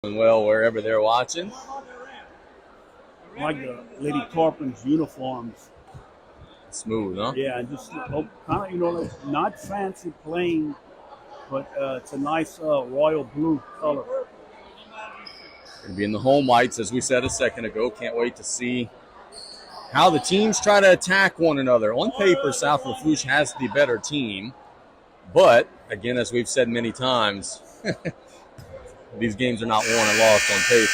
Well, wherever they're watching. I like the Lady Tarpons uniforms. Smooth, huh? Yeah, and just kind of, like not fancy plain, but it's a nice royal blue color. Going to be in the home whites, as we said a second ago. Can't wait to see how the teams try to attack one another. On paper, South Lafourche has the better team. But, again, as we've said many times, these games are not won and lost on paper.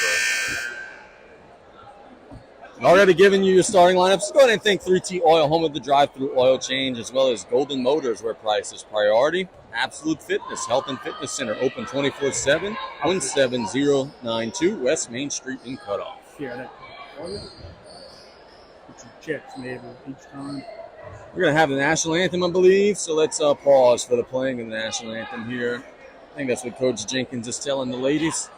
Already giving you your starting lineups. Go ahead and thank 3T Oil, home of the drive-through oil change, as well as Golden Motors, where price is priority. Absolute Fitness, Health and Fitness Center, open 24/7, 17092 West Main Street in Cutoff. Yeah, that. Put some checks maybe each time. We're going to have the national anthem, I believe, so let's pause for the playing of the national anthem here. I think that's what Coach Jenkins is telling the ladies.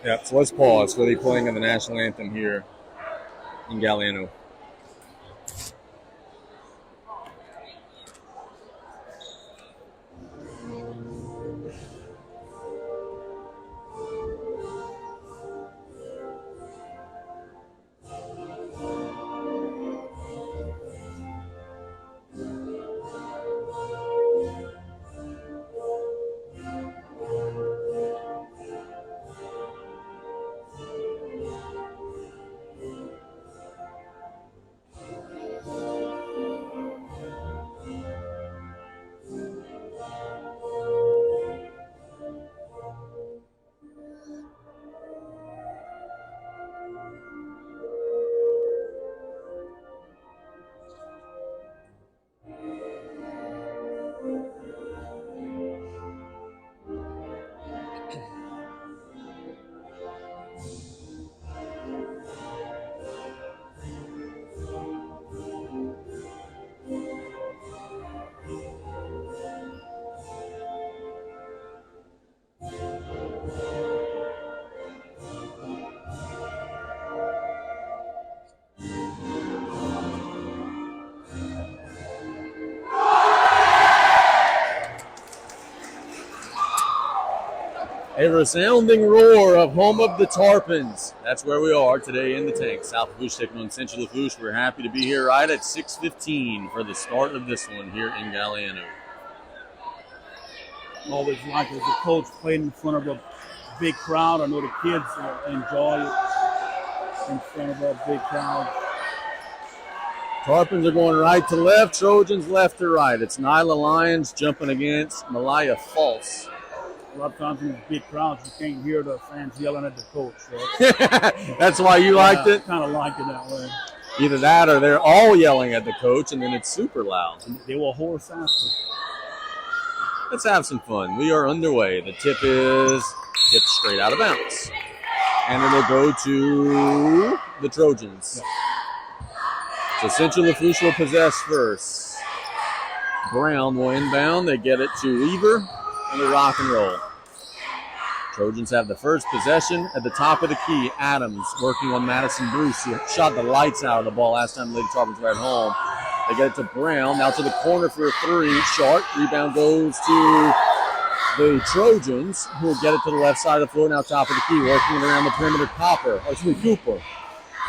Yeah, so let's pause for the playing of the national anthem here in Galliano. A resounding roar of home of the Tarpons. That's where we are today in the tank. South Lafourche taking on Central Lafourche. We're happy to be here right at 6:15 for the start of this one here in Galliano. Always like as a coach playing in front of a big crowd. I know the kids enjoy it in front of a big crowd. Tarpons are going right to left, Trojans left to right. It's Nyla Lyons jumping against Malaya False. A lot of times in big crowds, you can't hear the fans yelling at the coach. So that's why you liked it? Kind of like it that way. Either that or they're all yelling at the coach, and then it's super loud. And they were hoarse after. Let's have some fun. We are underway. The tip is tipped straight out of bounds. And it'll go to the Trojans. Yep. So Central Lafourche will possess first. Brown will inbound. They get it to Weaver. And the rock and roll. Trojans have the first possession at the top of the key. Adams working on Madison Bruce. He shot the lights out of the ball last time Lady Tarpons were at home. They get it to Brown. Now to the corner for a three. Sharp. Rebound goes to the Trojans, who will get it to the left side of the floor. Now top of the key. Working it around the perimeter. Cooper.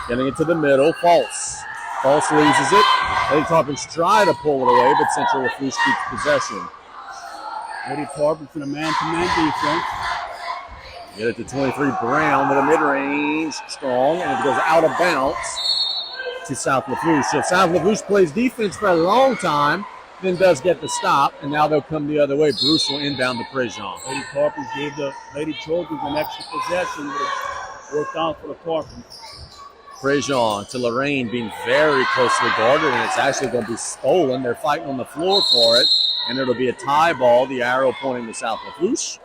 Getting it to the middle. False loses it. Lady Tarpons try to pull it away, but Central Lafourche keeps possession. Lady Tarpons in a man-to-man defense. Get it to 23, Brown with a mid-range, strong, and it goes out of bounds to South Lafourche. So South Lafourche plays defense for a long time, then does get the stop, and now they'll come the other way. Bruce will inbound to Prejean. Lady Tarpons gave the Lady Trojans an extra possession, but it worked out for the Tarpons. Prejean to Lorraine being very closely guarded, and it's actually going to be stolen. They're fighting on the floor for it. And it'll be a tie ball, the arrow pointing to South Lafourche.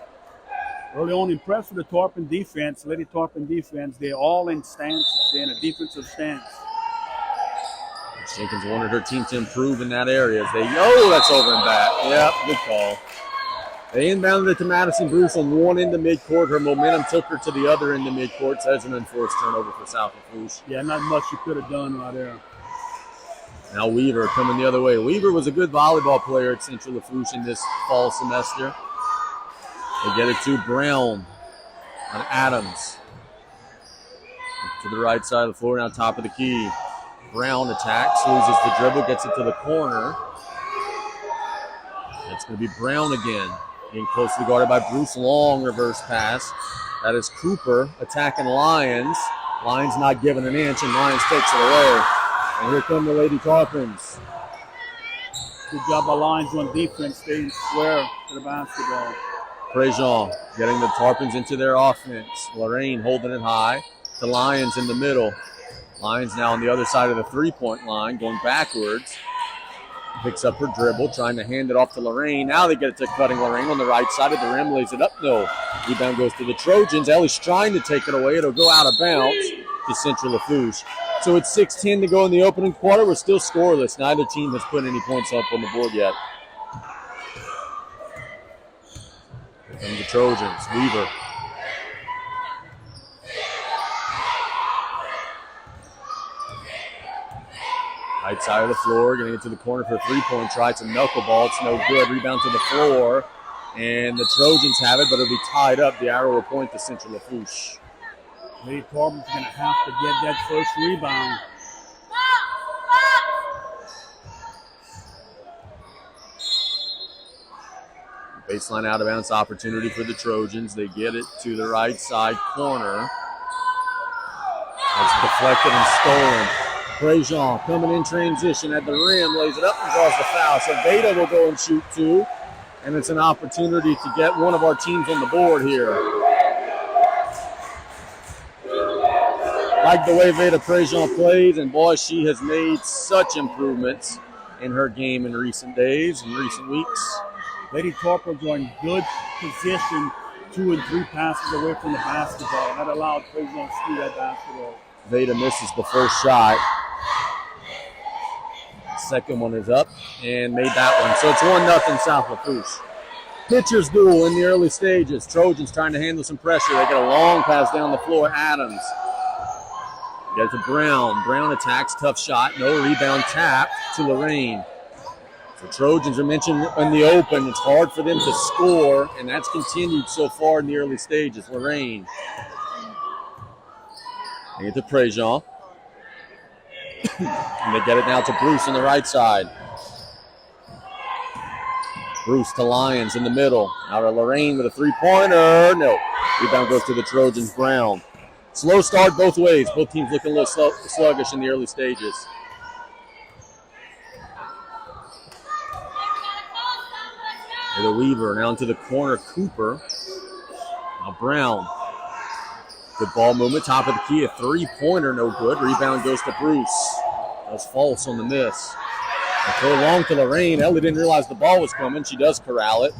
Early on, impressed with the Tarpon defense, Lady Tarpon defense. They're all in stances. They're in a defensive stance. Jenkins wanted her team to improve in that area. That's over and back. Yep, good call. They inbounded it to Madison Bruce on one end of midcourt. Her momentum took her to the other end of midcourt. So that's an unforced turnover for South Lafourche. Yeah, not much you could have done right there. Now Weaver coming the other way. Weaver was a good volleyball player at Central Lafourche in this fall semester. They get it to Brown on Adams. To the right side of the floor, now top of the key. Brown attacks, loses the dribble, gets it to the corner. It's going to be Brown again. Being closely guarded by Bruce. Long reverse pass. That is Cooper attacking Lions. Lions not giving an inch, and Lions takes it away. And here come the Lady Tarpons. Good job by Lions on defense, staying square to the basketball. Trojans getting the Tarpons into their offense. Lorraine holding it high. The Lions in the middle. Lions now on the other side of the three-point line, going backwards. Picks up her dribble, trying to hand it off to Lorraine. Now they get it to Cutting Lorraine on the right side of the rim, lays it up. No. Rebound goes to the Trojans. Ellie's trying to take it away. It'll go out of bounds to Central Lafourche. So it's 6:10 to go in the opening quarter. We're still scoreless. Neither team has put any points up on the board yet. Here come the Trojans. Weaver. Right side of the floor, getting it to the corner for a three-point try. It's a knuckleball. It's no good. Rebound to the floor. And the Trojans have it, but it'll be tied up. The arrow will point to Central Lafourche. Lady Tarpons going to have to get that first rebound. Baseline out of bounds opportunity for the Trojans. They get it to the right side corner. It's deflected and stolen. Trojans coming in transition at the rim, lays it up and draws the foul. So Veda will go and shoot two. And it's an opportunity to get one of our teams on the board here. Like the way Veda Trojans plays, and boy, she has made such improvements in her game in recent days, in recent weeks. Lady Tarpons are in good position, 2 and 3 passes away from the basketball. That allowed Trojans to steal that basketball. Veda misses the first shot. Second one is up and made that one. So it's 1-0 South Lafourche. Pitchers duel in the early stages. Trojans trying to handle some pressure. They get a long pass down the floor. Adams. Get it to Brown. Brown attacks. Tough shot. No rebound. Tap to Lorraine. So Trojans are mentioned in the open. It's hard for them to score, and that's continued so far in the early stages. Lorraine. They get to Trojans. And they get it now to Bruce on the right side. Bruce to Lyons in the middle. Now to Lorraine with a three-pointer. No. Rebound goes to the Trojans. Brown. Slow start both ways. Both teams looking a little sluggish in the early stages. To the Weaver. Now into the corner. Cooper. Now Brown. Good ball movement, top of the key, a three-pointer, no good. Rebound goes to Bruce. That was false on the miss. And throw long to Lorraine. Ellie didn't realize the ball was coming. She does corral it.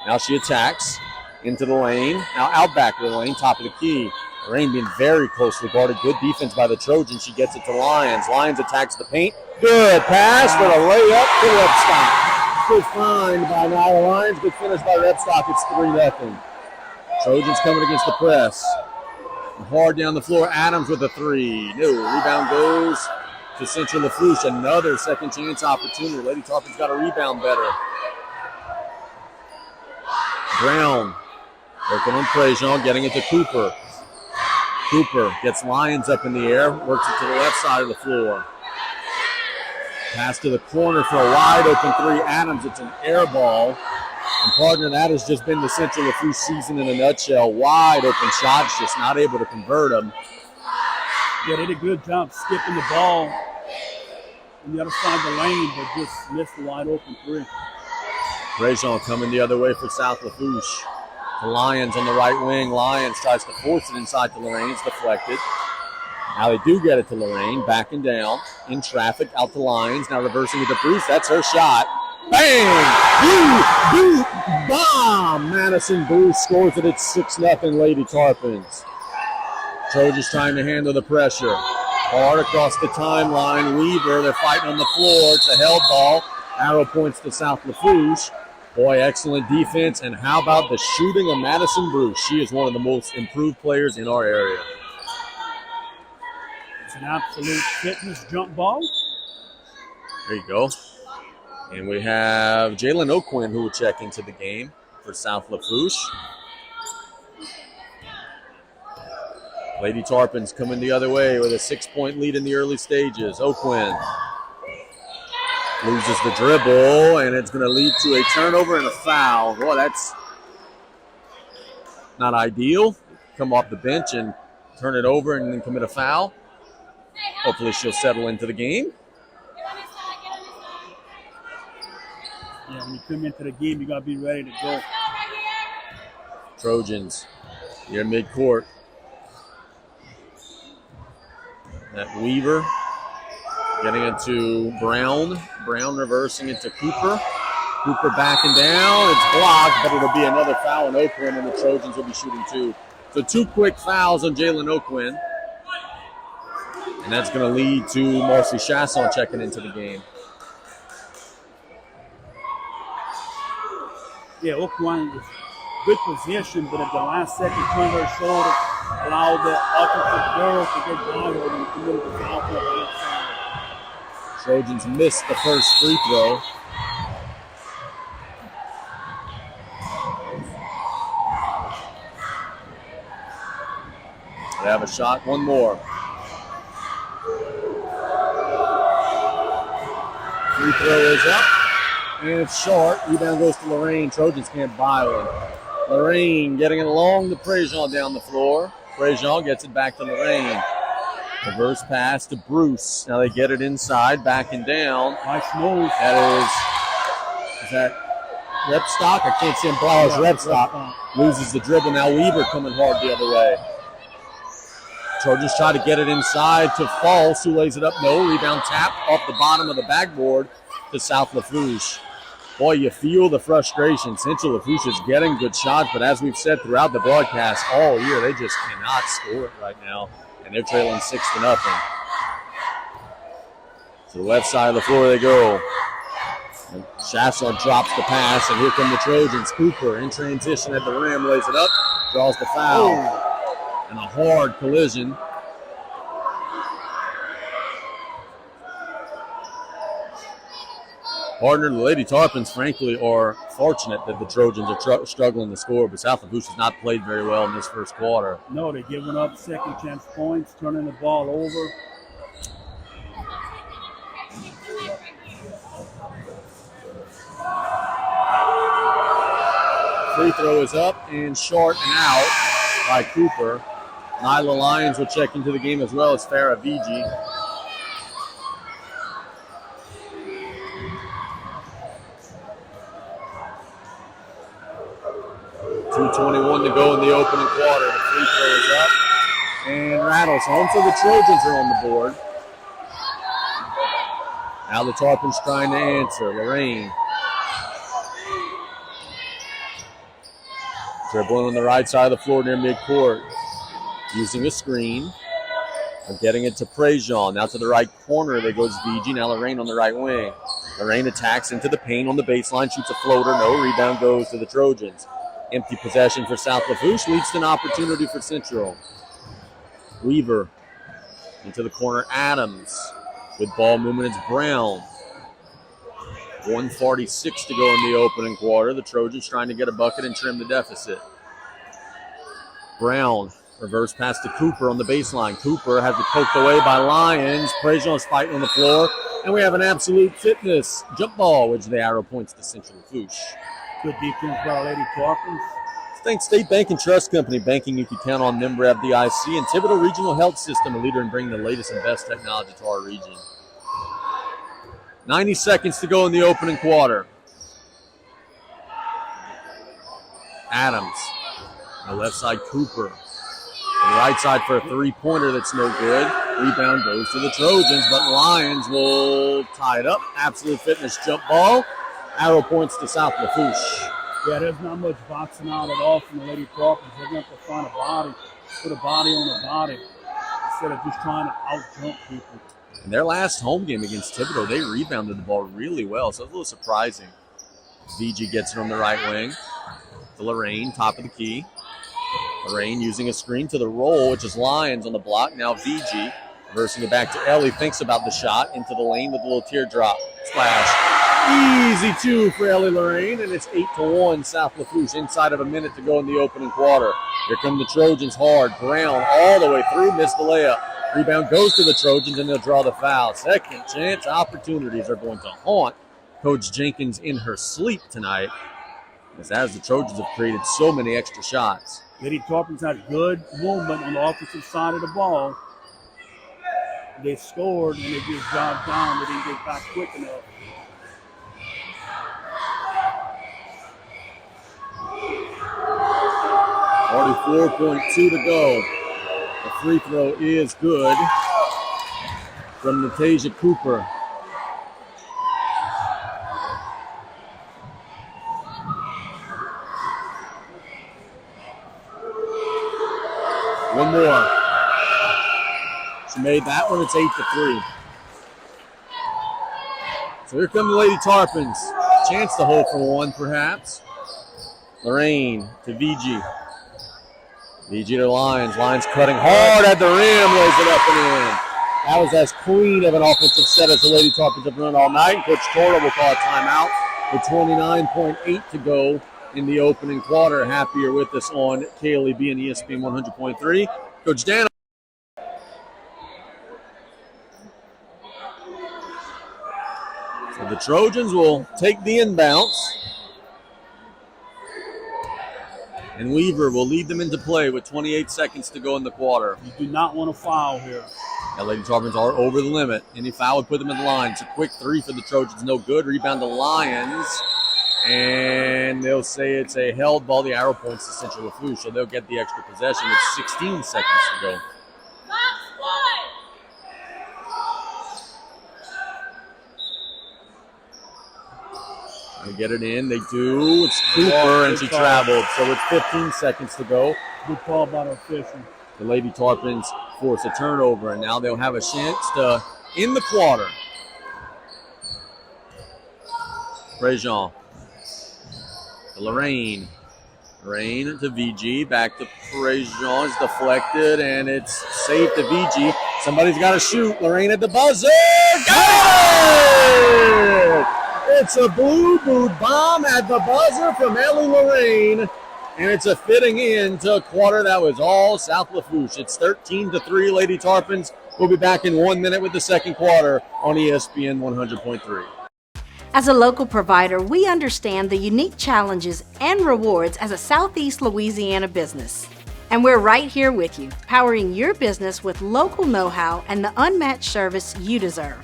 Now she attacks into the lane. Now out back to the lane, top of the key. Lorraine being very closely guarded. Good defense by the Trojans. She gets it to Lyons. Lyons attacks the paint. Good pass for a layup to Repstock. Good find by Nyla Lyons. Good finish by Repstock. It's 3-0. Trojans coming against the press. Hard down the floor. Adams with a three. No. Rebound goes to Central Lafourche. Another second chance opportunity. Lady Tarpons got a rebound better. Brown working on Trojans, getting it to Cooper. Cooper gets Lyons up in the air, works it to the left side of the floor. Pass to the corner for a wide open three. Adams, it's an air ball. And partner, that has just been the Central Lafourche season in a nutshell. Wide open shots, just not able to convert them. Yeah, they did a good job skipping the ball on the other side of the lane, but just missed the wide open three. Trojans coming the other way for South Lafourche. To Lyons on the right wing. Lyons tries to force it inside to Lorraine. It's deflected. Now they do get it to Lorraine, backing down in traffic, out to Lyons. Now reversing it to Bruce. That's her shot. Bang! Bomb! Madison Bruce scores it at 6-0 Lady Tarpons. Trojans trying to handle the pressure. Hard across the timeline. Weaver, they're fighting on the floor. It's a held ball. Arrow points to South Lafourche. Boy, excellent defense. And how about the shooting of Madison Bruce? She is one of the most improved players in our area. It's an absolute fitness jump ball. There you go. And we have Jalen O'Quinn who will check into the game for South Lafourche. Lady Tarpons coming the other way with a 6-point lead in the early stages. O'Quinn loses the dribble, and it's going to lead to a turnover and a foul. Boy, that's not ideal. Come off the bench and turn it over and then commit a foul. Hopefully she'll settle into the game. Yeah, when you come into the game, you got to be ready to go. Trojans here midcourt. That Weaver getting into Brown. Brown reversing into Cooper. Cooper backing down. It's blocked, but it'll be another foul on O'Quinn, and the Trojans will be shooting 2. So 2 quick fouls on Jalen O'Quinn. And that's going to lead to Marcy Chasson checking into the game. Yeah, O'Quinn was good position, but at the last second, turned her shoulder, allowed the offensive girl to get by her and committed the foul for the outside. Trojans missed the first free throw. They have a shot, one more. Free throw is up, and it's short. Rebound goes to Lorraine. Trojans can't buy one. Lorraine getting it along to Prejean down the floor. Prejean gets it back to Lorraine. Reverse pass to Bruce. Now they get it inside, backing down. Nice move. That is that Repstock? I can't see him. Blowers Repstock loses the dribble. Now Weaver coming hard the other way. Trojans try to get it inside to False, who lays it up. No, rebound tap off the bottom of the backboard to South Lafourche. Boy, you feel the frustration. Central Lafourche is getting good shots, but as we've said throughout the broadcast all year, they just cannot score it right now, and they're trailing 6-0. To the left side of the floor they go. And Chasson drops the pass, and here come the Trojans. Cooper in transition at the rim, lays it up, draws the foul. Oh. And a hard collision. Partner, the Lady Tarpons, frankly, are fortunate that the Trojans are struggling to score, but South Lafourche has not played very well in this first quarter. No, they're giving up second chance points, turning the ball over. Free throw is up and short and out by Cooper. Nyla Lyons will check into the game as well as Farah Vigi. .221 to go in the opening quarter. The free throw is up and rattles home, so the Trojans are on the board. Now the Tarpons trying to answer. Lorraine. Dribbling on the right side of the floor near midcourt. Using a screen. Getting it to Prejean. Now to the right corner, there goes Vigi. Now Lorraine on the right wing. Lorraine attacks into the paint on the baseline, shoots a floater. No, rebound goes to the Trojans. Empty possession for South Lafourche leads to an opportunity for Central. Weaver into the corner. Adams with ball movement. It's Brown. 1:46 to go in the opening quarter. The Trojans trying to get a bucket and trim the deficit. Brown, reverse pass to Cooper on the baseline. Cooper has it poked away by Lyons. Prejean is fighting on the floor. And we have an absolute fitness jump ball, which the arrow points to Central Lafourche. Good defense by Lady Tarpons. Thanks State Bank and Trust Company. Banking you can count on, member FDIC, and Thibodeau Regional Health System, a leader in bringing the latest and best technology to our region. 90 seconds to go in the opening quarter. Adams. On the left side, Cooper. On the right side for a three-pointer that's no good. Rebound goes to the Trojans, but Lions will tie it up. Absolute fitness jump ball. Arrow points to South Lafourche. Yeah, there's not much boxing out at all from the Lady Tarpons. They're going to have to find a body, put a body on a body, instead of just trying to out-jump people. In their last home game against Thibodeau, they rebounded the ball really well, so it's a little surprising. VG gets it on the right wing to Lorraine, top of the key. Lorraine using a screen to the roll, which is Lyons on the block. Now VG reversing it back to Ellie, thinks about the shot into the lane with a little teardrop. Splash. Easy two for Ellie Lorraine, and it's 8-1 South Lafourche inside of a minute to go in the opening quarter. Here come the Trojans hard. Brown all the way through, missed the layup. Rebound goes to the Trojans, and they'll draw the foul. Second chance opportunities are going to haunt Coach Jenkins in her sleep tonight, as the Trojans have created so many extra shots. Lady Tarpons had good movement on the offensive side of the ball. They scored, and they just jogged down. They didn't get back quick enough. Already 4.2 to go. The free throw is good from Natasia Cooper. One more. She made that one. It's 8-3. So here come the Lady Tarpons. Chance to hold for one, perhaps. Lorraine to VG. VG to Lyons. Lyons cutting hard at the rim. Lays it up and in. That was as clean of an offensive set as the Lady Tarpons have run all night. Coach Torra will call a timeout with 29.8 to go in the opening quarter. Happier with us on KLEB and ESPN 100.3. Coach Dan. So the Trojans will take the inbounds. And Weaver will lead them into play with 28 seconds to go in the quarter. You do not want to foul here. Now, Lady Tarpons are over the limit. Any foul would put them in the line. It's a quick three for the Trojans. No good. Rebound to Lions. And they'll say it's a held ball. The arrow points to Central Lafourche, so they'll get the extra possession with 16 seconds to go. They get it in. They do. It's Cooper, and she traveled. So with 15 seconds to go. Good call by the official. The Lady Tarpons force a turnover, and now they'll have a chance to end the quarter. Trojans to Lorraine. Lorraine to VG. Back to Trojans. Deflected, and it's safe to VG. Somebody's got to shoot. Lorraine at the buzzer. Got it! It's a blue boot bomb at the buzzer from Ellie Lorraine, and it's a fitting end to a quarter that was all South Lafourche. It's 13-3, Lady Tarpons. We'll be back in 1 minute with the second quarter on ESPN 100.3. As a local provider, we understand the unique challenges and rewards as a Southeast Louisiana business. And we're right here with you, powering your business with local know-how and the unmatched service you deserve.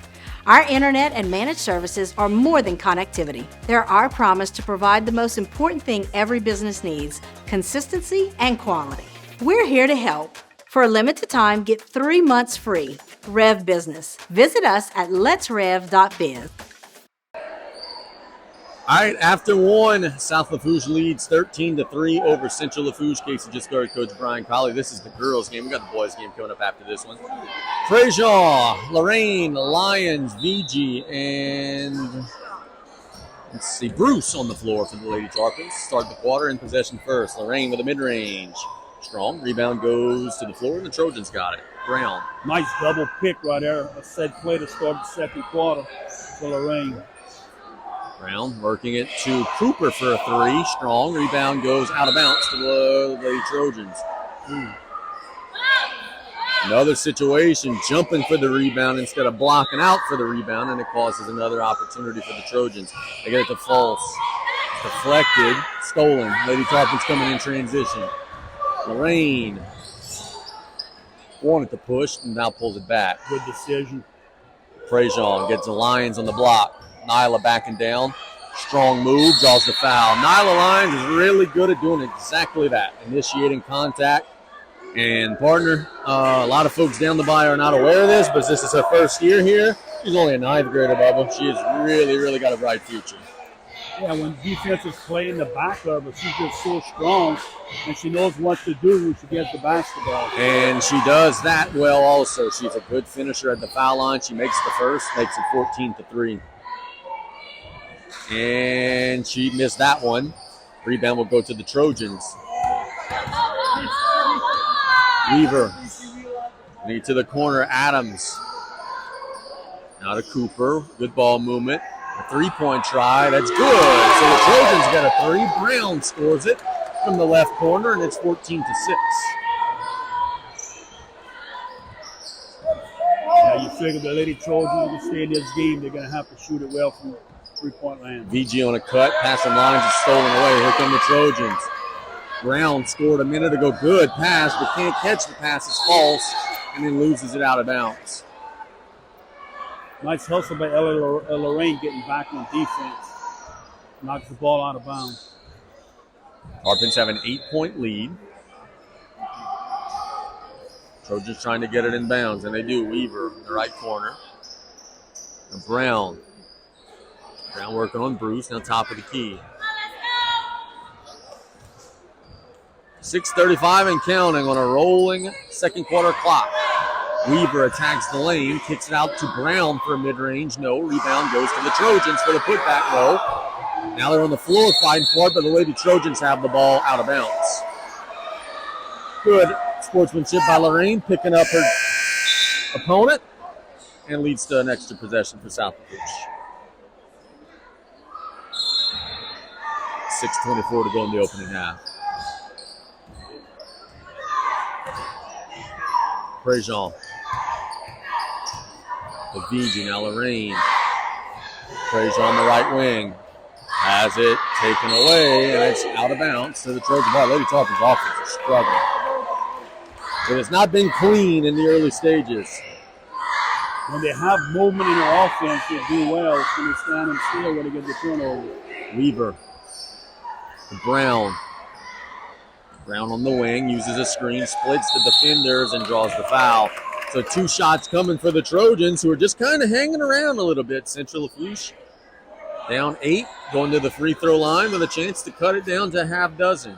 Our internet and managed services are more than connectivity. They're our promise to provide the most important thing every business needs: consistency and quality. We're here to help. For a limited time, get 3 months free. Rev Business. Visit us at letsrev.biz. All right, after one, South Lafourche leads 13-3 over Central Lafourche. Casey just guarded Coach Brian Colley. This is the girls' game. We got the boys' game coming up after this one. Trojans, Lorraine, Lions, VG, and let's see, Bruce on the floor for the Lady Tarpons. Start the quarter in possession first. Lorraine with a mid-range. Strong. Rebound goes to the floor, and the Trojans got it. Brown. Nice double pick right there. A set play to start the second quarter for Lorraine. Brown working it to Cooper for a three. Strong. Rebound goes out of bounds to the Lady Trojans. Another situation, jumping for the rebound instead of blocking out for the rebound, and it causes another opportunity for the Trojans. They get it to false. Deflected. Stolen. Lady Tarpons coming in transition. Lorraine wanted to push and now pulls it back. Good decision. Trojans gets the Lions on the block. Nyla backing down. Strong move, draws the foul. Nyla Lyons is really good at doing exactly that, initiating contact. And partner, a lot of folks down the bay are not aware of this, but this is her first year here. She's only a 9th grader, Bubba. She has really got a bright future. Yeah, when defense is playing the back of her, she's just so strong, and she knows what to do when she gets the basketball. And she does that well also. She's a good finisher at the foul line. She makes the first, makes it 14-3. And she missed that one. Rebound will go to the Trojans. Weaver. Lead to the corner. Adams. Now to Cooper. Good ball movement. A 3-point try. That's good. So the Trojans get a 3. Brown scores it from the left corner, and it's 14-6. Yeah, you figure the Lady Trojans to stay in this game, they're going to have to shoot it well from 3-point land. VG on a cut. Passing lines is stolen away. Here come the Trojans. Brown scored a minute ago. Good pass, but can't catch the pass. It's false, and then loses it out of bounds. Nice hustle by Lorraine getting back on defense. Knocks the ball out of bounds. Tarpons have an 8-point lead. Trojans trying to get it in bounds, and they do. Weaver in the right corner. And Brown. Brown working on Bruce, now top of the key. 6:35 and counting on a rolling second quarter clock. Weaver attacks the lane, kicks it out to Brown for a mid-range. No, rebound goes to the Trojans for the putback. No. Now they're on the floor fighting for it, but the Lady Trojans have the ball out of bounds. Good sportsmanship by Lorraine, picking up her opponent, and leads to an extra possession for South Lafourche. 6:24 to go in the opening half. Trojans. The VG, now Lorraine. Trojans on the right wing. Has it taken away, and it's out of bounds to the Trojan ball. Lady Tarpons offense is struggling. It has not been clean in the early stages. When they have movement in their offense, they do well. When they stand and still when they get the turnover. Weaver. Brown. Brown on the wing, uses a screen, splits the defenders, and draws the foul. So 2 shots coming for the Trojans, who are just kind of hanging around a little bit. Central Lafourche down 8, going to the free throw line with a chance to cut it down to a half dozen.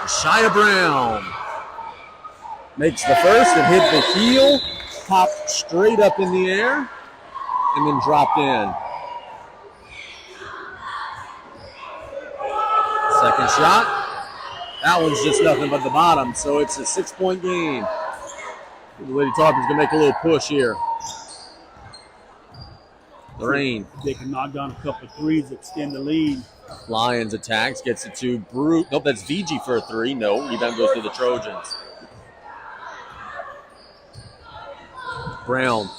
Shia Brown makes the first and hit the heel, popped straight up in the air, and then dropped in. Second shot. That one's just nothing but the bottom, so it's a 6-point game. The Lady Tarpons going to make a little push here. Lorraine. They can knock down a couple of threes, extend the lead. Lions attacks, gets it to Brute. Nope, that's VG for a 3. No, rebound goes to the Trojans. Brown.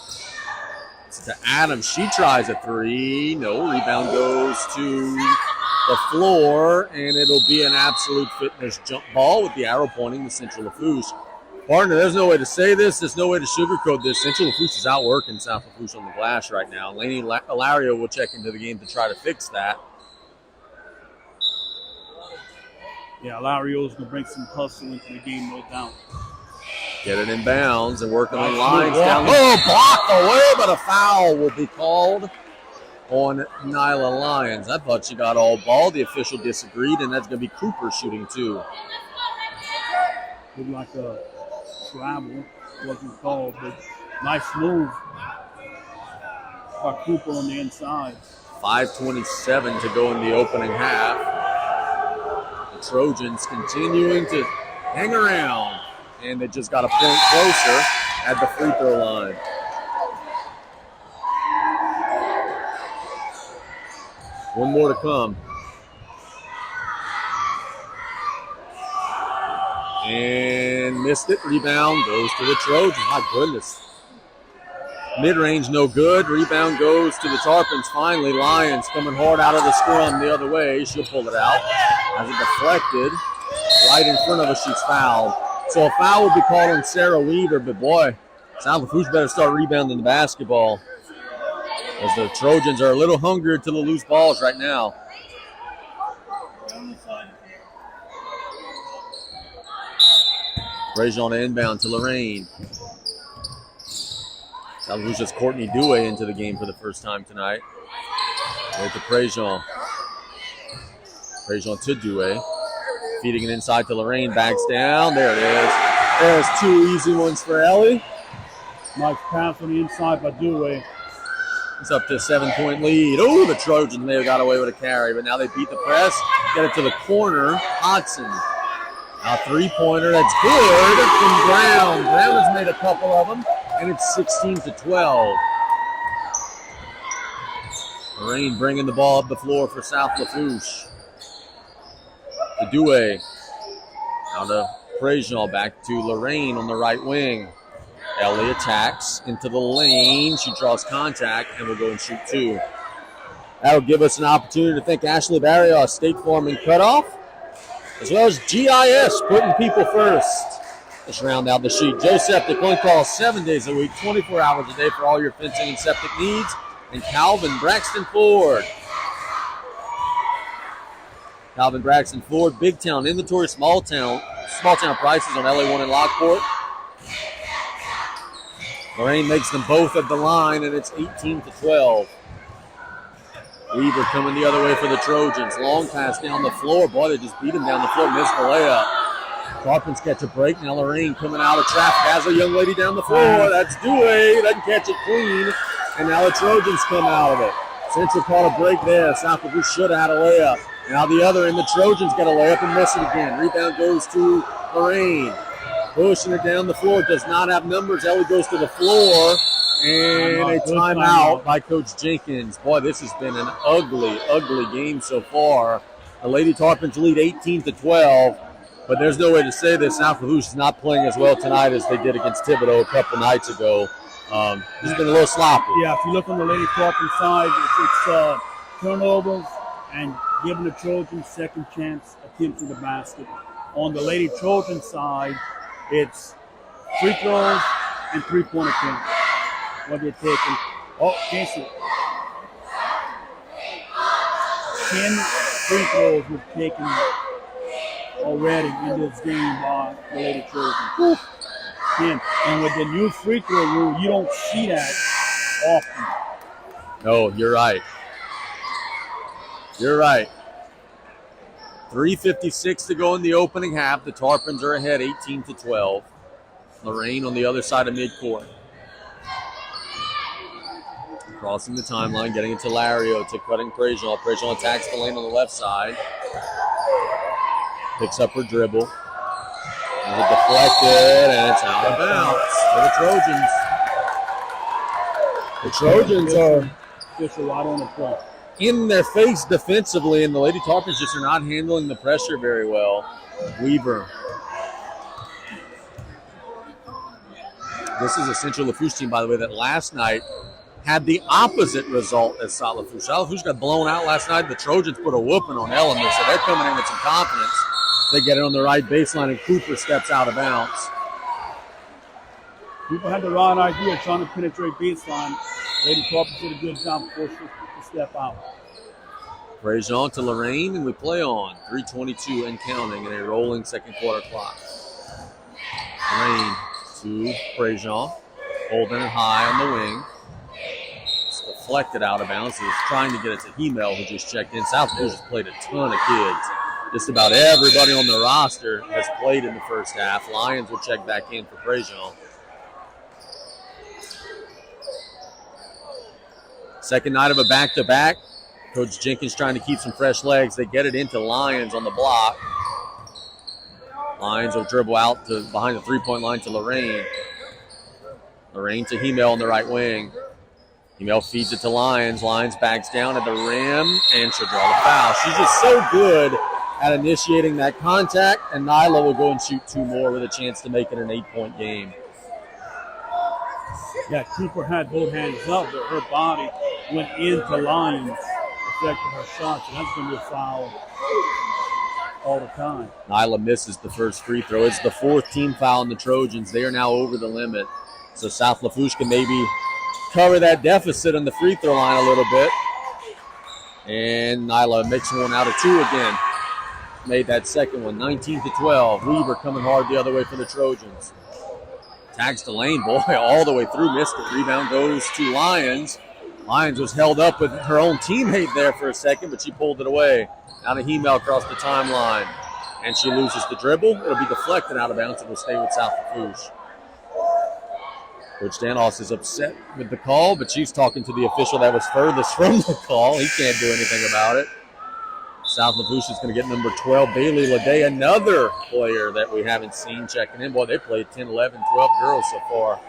It's to Adams. She tries a 3. No, rebound goes to the floor, and it'll be an absolute fitness jump ball with the arrow pointing to Central Lafourche. Partner, there's no way to say this. There's no way to sugarcoat this. Central Lafourche is outworking South Lafourche on the glass right now. Lainey Ilario will check into the game to try to fix that. Yeah, Lario's going to bring some hustle into the game, no doubt. Get it in bounds and working on lines down. Oh, blocked away, but a foul will be called on Nyla Lyons. I thought she got all ball. The official disagreed, and that's going to be Cooper shooting 2. Looked like a travel, wasn't called, but nice move by Cooper on the inside. 5:27 to go in the opening half. The Trojans continuing to hang around, and they just got a point closer at the free throw line. One more to come. And missed it. Rebound goes to the Trojans. My goodness. Mid-range no good. Rebound goes to the Tarpons. Finally, Lions coming hard out of the scrum the other way. She'll pull it out. As it deflected, right in front of us, she's fouled. So a foul will be called on Sarah Weaver, but boy, South Lafourche better start rebounding the basketball, as the Trojans are a little hungrier to the loose balls right now. Trojans inbound to Lorraine. South Lafourche's Courtney Dewey into the game for the first time tonight. With the Trojans. Trojans to Dewey. Feeding it inside to Lorraine. Backs down. There it is. There's 2 easy ones for Ellie. Nice pass on the inside by Dewey. It's up to a 7-point lead. Oh, the Trojans may have got away with a carry, but now they beat the press. Get it to the corner. Hodson. A three-pointer that's good from Brown. Brown has made a couple of them, and it's 16-12. Lorraine bringing the ball up the floor for South Lafourche. The Dewey. Now to Prejean, back to Lorraine on the right wing. Ellie attacks into the lane. She draws contact and will go and shoot two. That'll give us an opportunity to thank Ashley Barrios, State Farm and Cutoff, as well as GIS, putting people first. Let's round out the sheet. Joe Septic, one call 7 days a week, 24 hours a day for all your fencing and septic needs. And Calvin Braxton Ford. Calvin Braxton Ford, big town inventory, small town prices on LA1 and Lockport. Lorraine makes them both at the line, and it's 18-12. Weaver coming the other way for the Trojans. Long pass down the floor. Boy, they just beat him down the floor, missed the layup. Tarpons catch a break. Now Lorraine coming out of traffic. Has a young lady down the floor. That's Dewey. Doesn't catch it clean. And now the Trojans come out of it. Central caught a break there. South Lafourche should have had a layup. Now the other, and the Trojans got a layup and miss it again. Rebound goes to Lorraine. Pushing it down the floor. Does not have numbers. Ellie goes to the floor. And a timeout by Coach Jenkins. Boy, this has been an ugly, ugly game so far. The Lady Tarpons lead 18-12. But there's no way to say this. South Lafourche is not playing as well tonight as they did against Thibodaux a couple nights ago. It's been a little sloppy. Yeah, if you look on the Lady Tarpon side, it's turnovers and giving the Trojans second chance attempts to the basket. On the Lady Trojan side, it's free throws and three-point attempts. What they're taking. Oh, cancel. 10 free throws were taken already in this game by the Lady Trojans. 10. And with the new free throw rule, you don't see that often. No, you're right. You're right. 3:56 to go in the opening half. The Tarpons are ahead 18-12. Lorraine on the other side of midcourt. Crossing the timeline, getting it to Lario, to cutting Prejean. Prejean attacks the lane on the left side. Picks up her dribble. And it deflected, and it's out of bounds for the Trojans. The Trojans are Just right on the front. in their face defensively, and the Lady Tarpons just are not handling the pressure very well. Weaver. This is a Central Lafourche team, by the way, that last night had the opposite result as South Lafourche. South Lafourche got blown out last night. The Trojans put a whooping on Element, so they're coming in with some confidence. They get it on the right baseline, and Cooper steps out of bounds. People had the right idea trying to penetrate baseline. Lady Tarpons did a good job before she step out. Prejean to Lorraine, and we play on. 3:22 and counting in a rolling second quarter clock. Lorraine to Prejean, holding it high on the wing. It's deflected out of bounds. He was trying to get it to Hemel, who just checked in. South Lafourche has played a ton of kids. Just about everybody on the roster has played in the first half. Lions will check back in for Prejean. Second night of a back-to-back. Coach Jenkins trying to keep some fresh legs. They get it into Lions on the block. Lions will dribble out to behind the three-point line to Lorraine. Lorraine to Hemel on the right wing. Hemel feeds it to Lions. Lions backs down at the rim, and she'll draw the foul. She's just so good at initiating that contact, and Nyla will go and shoot two more with a chance to make it an 8-point game. Yeah, Cooper had both hands up, but her body went into Lions, affecting her shots, and that's going to be a foul all the time. Nyla misses the first free throw. It's the fourth team foul on the Trojans. They are now over the limit. So South Lafourche can maybe cover that deficit on the free throw line a little bit. And Nyla makes one out of two again. Made that second one, 19-12. Weaver coming hard the other way for the Trojans. Tags the lane, boy, all the way through, missed it. Rebound goes to Lions. Lions was held up with her own teammate there for a second, but she pulled it away. Now to Hemel across the timeline. And she loses the dribble. It'll be deflected out of bounds. It will stay with South Lafourche. Coach Danos is upset with the call, but she's talking to the official that was furthest from the call. He can't do anything about it. South Lafourche is going to get number 12, Bailey Lede, another player that we haven't seen checking in. Boy, they played 10, 11, 12 girls so far.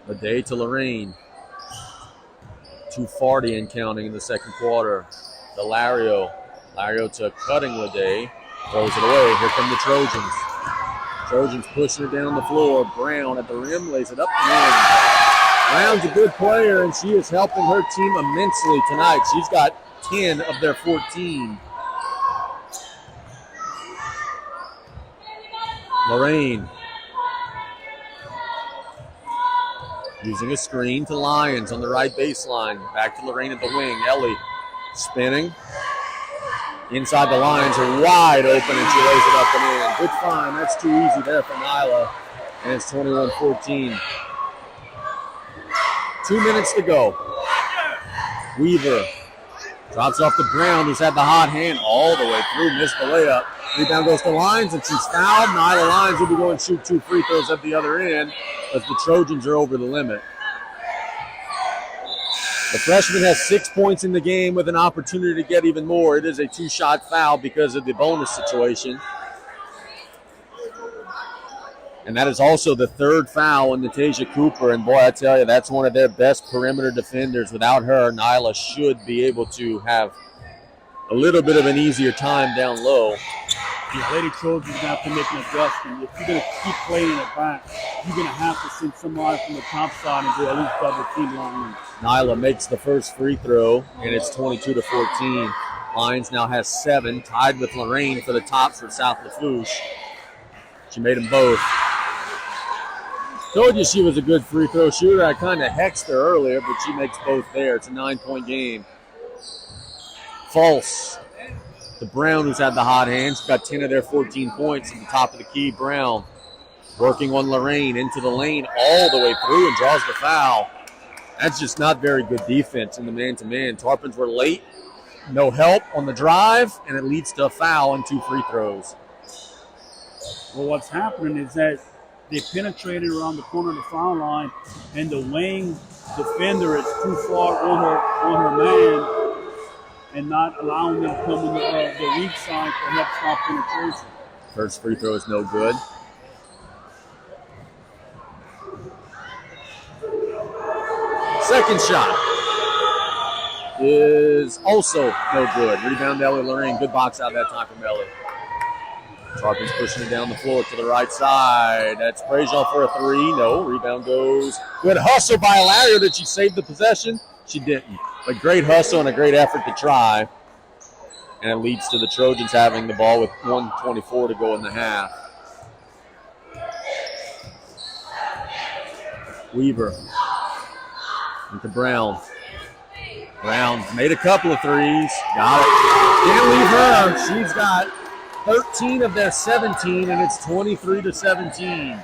Lede to Lorraine. 2:40 and counting in the second quarter. To Lario to cutting Lede. Throws it away. Here come the Trojans. Trojans pushing it down the floor. Brown at the rim, lays it up and in. Brown's a good player, and she is helping her team immensely tonight. She's got 10 of their 14. Lorraine using a screen to Lyons on the right baseline. Back to Lorraine at the wing. Ellie spinning. Inside the lines are wide open, and she lays it up and in. Good find. That's too easy there for Nyla. And it's 21-14. 2 minutes to go. Weaver drops off to Brown, who's had the hot hand all the way through. Missed the layup. Rebound goes to Lyons, and she's fouled. Nyla Lyons will be going to shoot 2 free throws at the other end as the Trojans are over the limit. The freshman has 6 points in the game with an opportunity to get even more. It is a 2-shot foul because of the bonus situation. And that is also the 3rd foul on Natasha Cooper. And boy, I tell you, that's one of their best perimeter defenders. Without her, Nyla should be able to have a little bit of an easier time down low. The Lady Trojans have to make an adjustment. If you're going to keep playing it back, you're going to have to send somebody from the top side and do at least double team Lyons. Nyla makes the first free throw, and it's 22-14. Lyons now has 7, tied with Lorraine for the tops for South Lafourche. She made them both. Told you she was a good free throw shooter. I kind of hexed her earlier, but she makes both there. It's a 9-point game. False to Brown, who's had the hot hand. She's got 10 of their 14 points at the top of the key. Brown working on Lorraine into the lane all the way through and draws the foul. That's just not very good defense in the man-to-man. Tarpons were late, no help on the drive, and it leads to a foul and 2 free throws. Well, what's happening is that they penetrated around the corner of the foul line, and the wing defender is too far on her man and not allowing them to come in the weak side to help stop penetration. First free throw is no good. Second shot is also no good. Rebound Ellie Lorraine. Good box out that time from Ellie. Tarpons pushing it down the floor to the right side. That's Trojans for a 3. No. Rebound goes. Good hustle by Alario. Did she save the possession? She didn't. But great hustle and a great effort to try. And it leads to the Trojans having the ball with 1:24 to go in the half. Weaver into Brown. Brown made a couple of threes. Got it. Can't leave her. She's got 13 of their 17, and it's 23-17.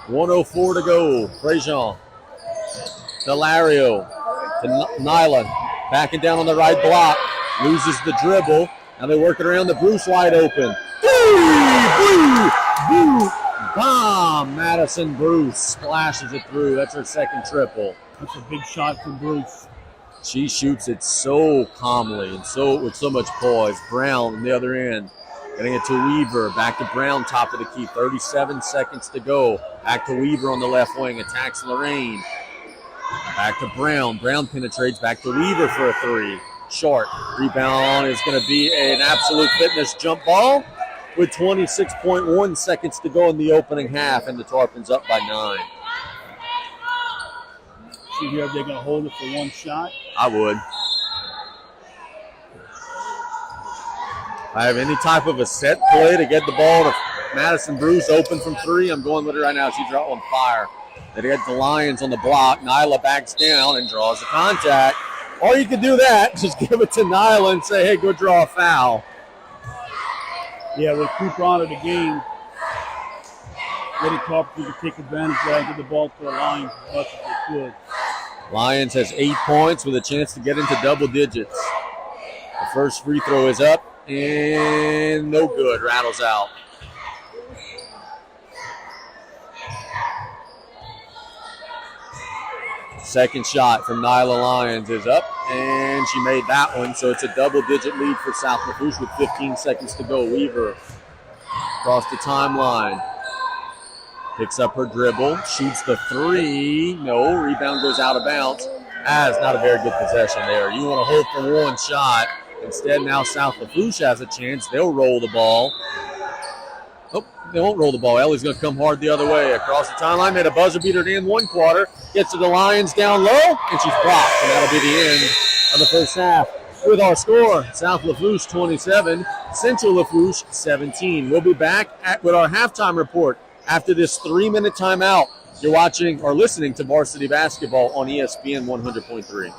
1:04 to go. Trojans. Delario to Nyla. Backing down on the right block. Loses the dribble. Now they work it around the Bruce wide open. Boo! Bomb! Madison Bruce splashes it through. That's her second triple. That's a big shot from Bruce. She shoots it so calmly and with so much poise. Brown on the other end. Getting it to Weaver. Back to Brown, top of the key. 37 seconds to go. Back to Weaver on the left wing. Attacks Lorraine. Back to Brown. Brown penetrates back to Weaver for a 3. Short. Rebound is going to be an absolute fitness jump ball with 26.1 seconds to go in the opening half, and the Tarpons up by 9. See here if they're going to hold it for one shot. I would. If I have any type of a set play to get the ball to Madison Bruce open from 3, I'm going with it right now. She's on fire. They get the Lions on the block. Nyla backs down and draws the contact. Or you could do that, just give it to Nyla and say, hey, go draw a foul. Yeah, with Cooper out of the game, Lady Tarpons could take advantage of that and get the ball to the Lions as much as they could. Lions has 8 points with a chance to get into double digits. The first free throw is up and no good. Rattles out. Second shot from Nyla Lyons is up and and she made that one. So it's a double-digit lead for South Lafourche with 15 seconds to go. Weaver across the timeline. Picks up her dribble, shoots the three. No, rebound goes out of bounds. It's not a very good possession there. You want to hope for one shot. Instead, now South Lafourche has a chance. They'll roll the ball. Oh, they won't roll the ball. Ellie's going to come hard the other way. Across the timeline, made a buzzer beater in one quarter. Gets to the Lions down low, and she's blocked. And that'll be the end of the first half. With our score, South Lafourche 27, Central Lafourche 17. We'll be back with our halftime report after this 3-minute timeout. You're watching or listening to Varsity Basketball on ESPN 100.3.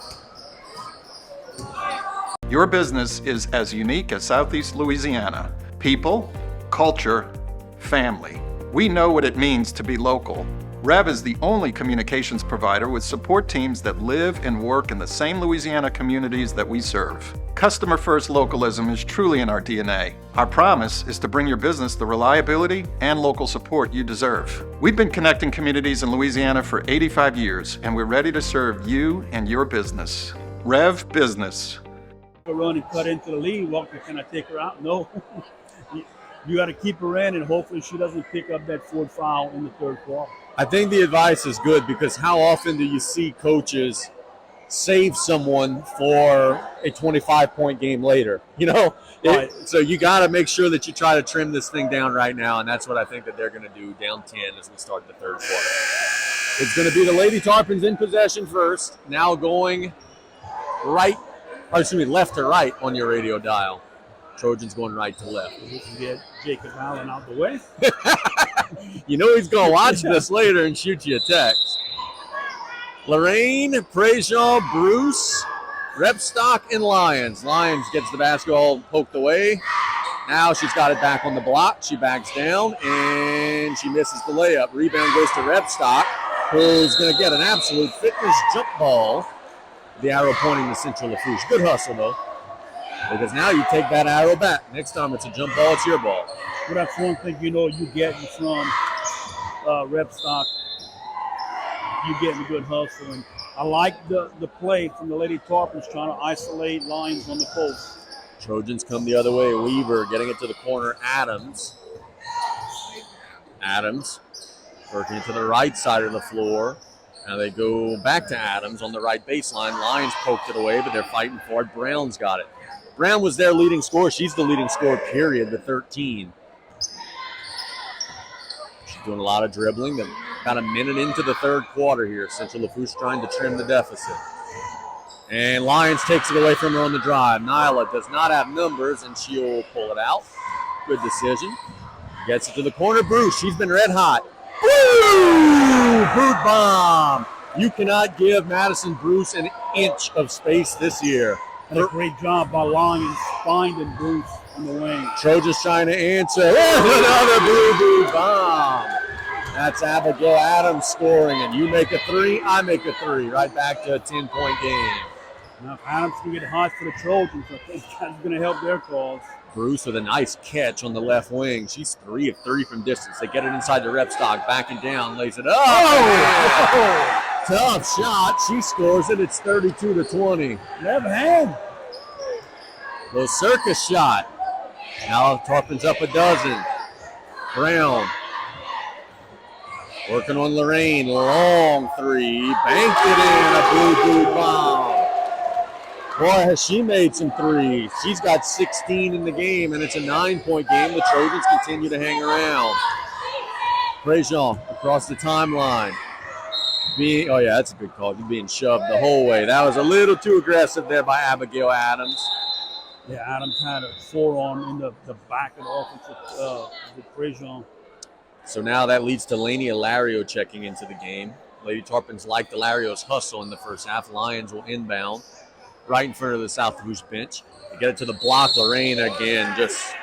Your business is as unique as Southeast Louisiana. People, culture, family. We know what it means to be local. Rev is the only communications provider with support teams that live and work in the same Louisiana communities that we serve. Customer first localism is truly in our DNA. Our promise is to bring your business the reliability and local support you deserve. We've been connecting communities in Louisiana for 85 years, and we're ready to serve you and your business. Rev Business. Run and cut into the lead. Walker, can I take her out? No. You got to keep her in, and hopefully she doesn't pick up that fourth foul in the third quarter. I think the advice is good because how often do you see coaches save someone for a 25-point game later? You know, Right. So you got to make sure that you try to trim this thing down right now, and that's what I think that they're going to do, down 10 as we start the third quarter. It's going to be the Lady Tarpons in possession first, now going left to right on your radio dial. Trojans going right to left. We can get Jacob Allen out the way. You know he's going to watch this later and shoot you a text. Lorraine, Prejean, Bruce, Repstock, and Lyons. Lyons gets the basketball poked away. Now she's got it back on the block. She backs down, and she misses the layup. Rebound goes to Repstock, who's going to get an absolute fitness jump ball. The arrow pointing to Central Lafourche. Good hustle, though, because now you take that arrow back. Next time it's a jump ball, it's your ball. Well, that's one thing you're getting from Repstock. You're getting a good hustle. And I like the play from the Lady Tarpons trying to isolate Lions on the post. Trojans come the other way. Weaver getting it to the corner. Adams working it to the right side of the floor. Now they go back to Adams on the right baseline. Lions poked it away, but they're fighting for it. Brown's got it. Brown was their leading scorer. She's the leading scorer, period, with 13. She's doing a lot of dribbling. About a minute into the third quarter here. Central Lafourche trying to trim the deficit. And Lyons takes it away from her on the drive. Nyla does not have numbers, and she'll pull it out. Good decision. Gets it to the corner. Bruce, she's been red hot. Woo! Boot bomb. You cannot give Madison Bruce an inch of space this year. And a great job by Lyons finding Bruce in the wing. Trojans trying to answer. Another blue bomb. That's Abigail Adams scoring, and you make a three, I make a three. Right back to a 10-point game. Now, if Adams can get hot for the Trojans, I think that's going to help their cause. Bruce with a nice catch on the left wing. She's 3 of 3 from distance. They get it inside the Repstock, backing down, lays it up. Oh! Tough shot. She scores it. It's 32-20. Left hand. Little circus shot. Now Tarpons up a dozen. Brown working on Lorraine. Long three. Banked it in. A blue bomb. Boy, has she made some threes. She's got 16 in the game, and it's a 9-point game. The Trojans continue to hang around. Prejean across the timeline. Oh, yeah, that's a good call. You're being shoved the whole way. That was a little too aggressive there by Abigail Adams. Yeah, Adams had a forearm in the back of the offensive with Prejean. So now that leads to Laney Ilario checking into the game. Lady Tarpons liked Ilario's hustle in the first half. Lions will inbound right in front of the South Lafourche bench. They get it to the block. Lorraine again, just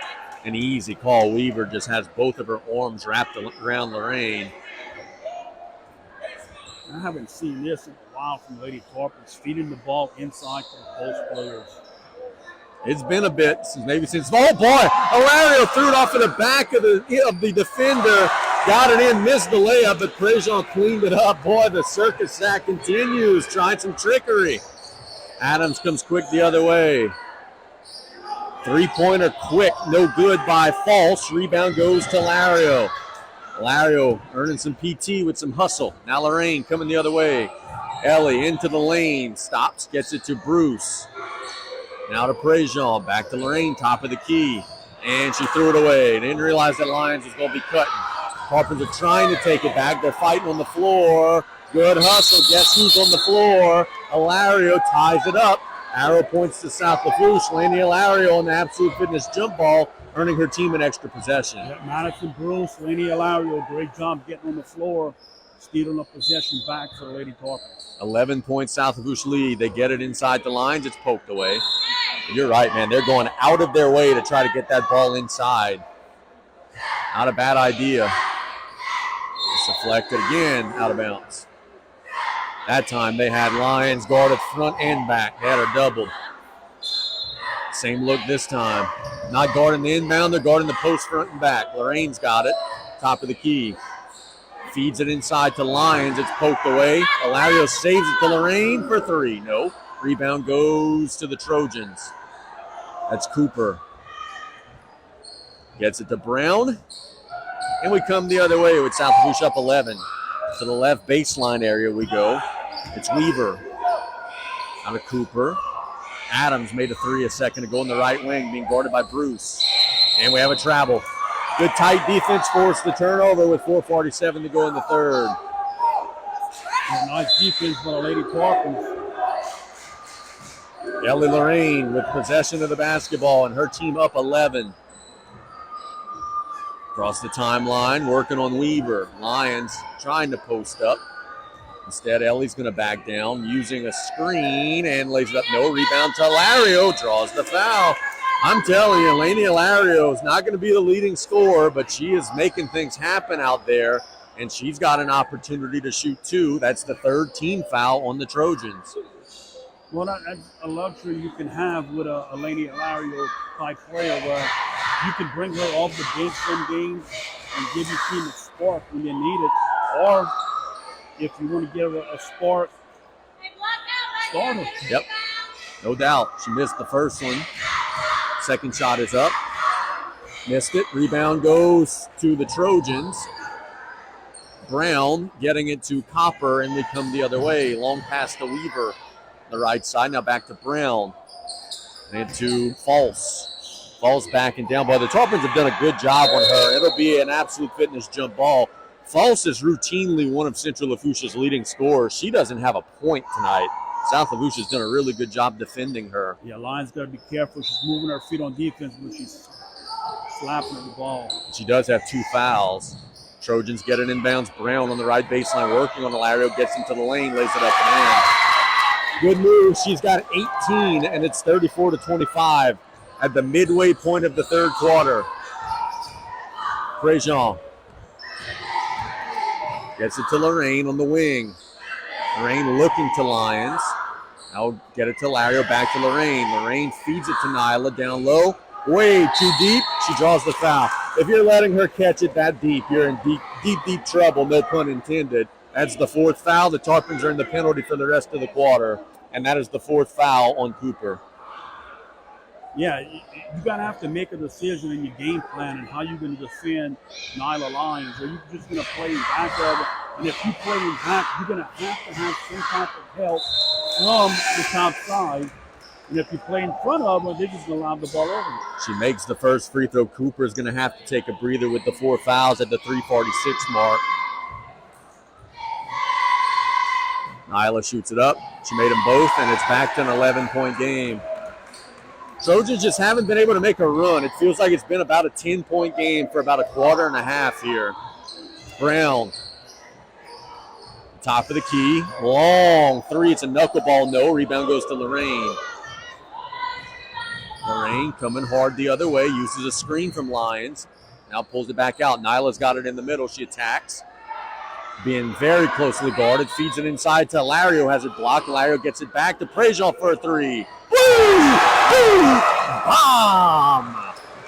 an easy call. Weaver just has both of her arms wrapped around Lorraine. I haven't seen this in a while from Lady Tarpons, feeding the ball inside to the post players. It's been a bit, since oh boy, Ilario threw it off of the back of the defender, got it in, missed the layup, but Prejean cleaned it up. Boy, the circus sack continues, trying some trickery. Adams comes quick the other way. Three-pointer quick, no good by False. Rebound goes to Lario. Lario earning some PT with some hustle. Now Lorraine coming the other way. Ellie into the lane, stops, gets it to Bruce. Now to Prejean, back to Lorraine, top of the key. And she threw it away. Didn't realize that Lyons was going to be cutting. Tarpons are trying to take it back. They're fighting on the floor. Good hustle. Guess who's on the floor? Alario ties it up. Arrow points to South Lafourche. Laney Alario on the Absolute Fitness jump ball, earning her team an extra possession. Yeah, Madison Bruce, Laney Alario, great job getting on the floor, stealing a possession back for the Lady Tarpons. 11-point South Lafourche lead. They get it inside the lines. It's poked away. You're right, man. They're going out of their way to try to get that ball inside. Not a bad idea. It's deflected again, out of bounds. That time they had Lions guarded front and back. They had her doubled. Same look this time. Not guarding the inbound, they're guarding the post front and back. Lorraine's got it. Top of the key. Feeds it inside to Lions. It's poked away. Alario saves it to Lorraine for three. No. Rebound goes to the Trojans. That's Cooper. Gets it to Brown. And we come the other way with South Lafourche up 11. To the left baseline area we go. It's Weaver. Out of Cooper. Adams made a three a second ago in the right wing, being guarded by Bruce. And we have a travel. Good tight defense forced the turnover with 4:47 to go in the third. Nice defense by the Lady Tarpons. Ellie Lorraine with possession of the basketball and her team up 11. Across the timeline, working on Weaver. Lions trying to post up. Instead, Ellie's going to back down using a screen and lays it up. No, rebound to Alario, draws the foul. I'm telling you, Lainey Alario is not going to be the leading scorer, but she is making things happen out there, and she's got an opportunity to shoot two. That's the third team foul on the Trojans. Well, that's a luxury you can have with a Lainey Alario type player where you can bring her off the bench some games and give your team a spark when you need it. Or if you want to give her a spark, start her. Yep, no doubt. She missed the first one. Second shot is up. Missed it. Rebound goes to the Trojans. Brown getting it to Copper, and we come the other way. Long pass to Weaver. The right side. Now back to Brown. And to False. False backing down. Boy, the Tarpons have done a good job on her. It'll be an Absolute Fitness jump ball. False is routinely one of Central Lafourche's leading scorers. She doesn't have a point tonight. South Lafourche has done a really good job defending her. Yeah, Lions got to be careful. She's moving her feet on defense when she's slapping at the ball. She does have two fouls. Trojans get it inbounds. Brown on the right baseline, working on Alario, gets into the lane, lays it up and in. Good move. She's got 18, and it's 34-25 at the midway point of the third quarter. Prejean gets it to Lorraine on the wing. Lorraine looking to Lions. Now get it to Lario, back to Lorraine. Lorraine feeds it to Nyla down low. Way too deep. She draws the foul. If you're letting her catch it that deep, you're in deep trouble, no pun intended. That's the fourth foul. The Tarpons are in the penalty for the rest of the quarter, and that is the fourth foul on Cooper. Yeah, you got to have to make a decision in your game plan and how you're going to defend Nyla Lions. Are you just going to play in back of it? And if you play in back, you're going to have some type of help from the top side. And if you play in front of them, they're just going to lob the ball over you. She makes the first free throw. Cooper is going to have to take a breather with the four fouls at the 3:46 mark. Nyla shoots it up. She made them both, and it's back to an 11-point game. Trojans just haven't been able to make a run. It feels like it's been about a 10-point game for about a quarter and a half here. Brown. Top of the key. Long three. It's a knuckleball. No. Rebound goes to Lorraine. Lorraine coming hard the other way. Uses a screen from Lions. Now pulls it back out. Nyla's got it in the middle. She attacks. Being very closely guarded. Feeds it inside to Lario. Has it blocked. Lario gets it back to Prejean for a three. Woo! Woo! Bomb!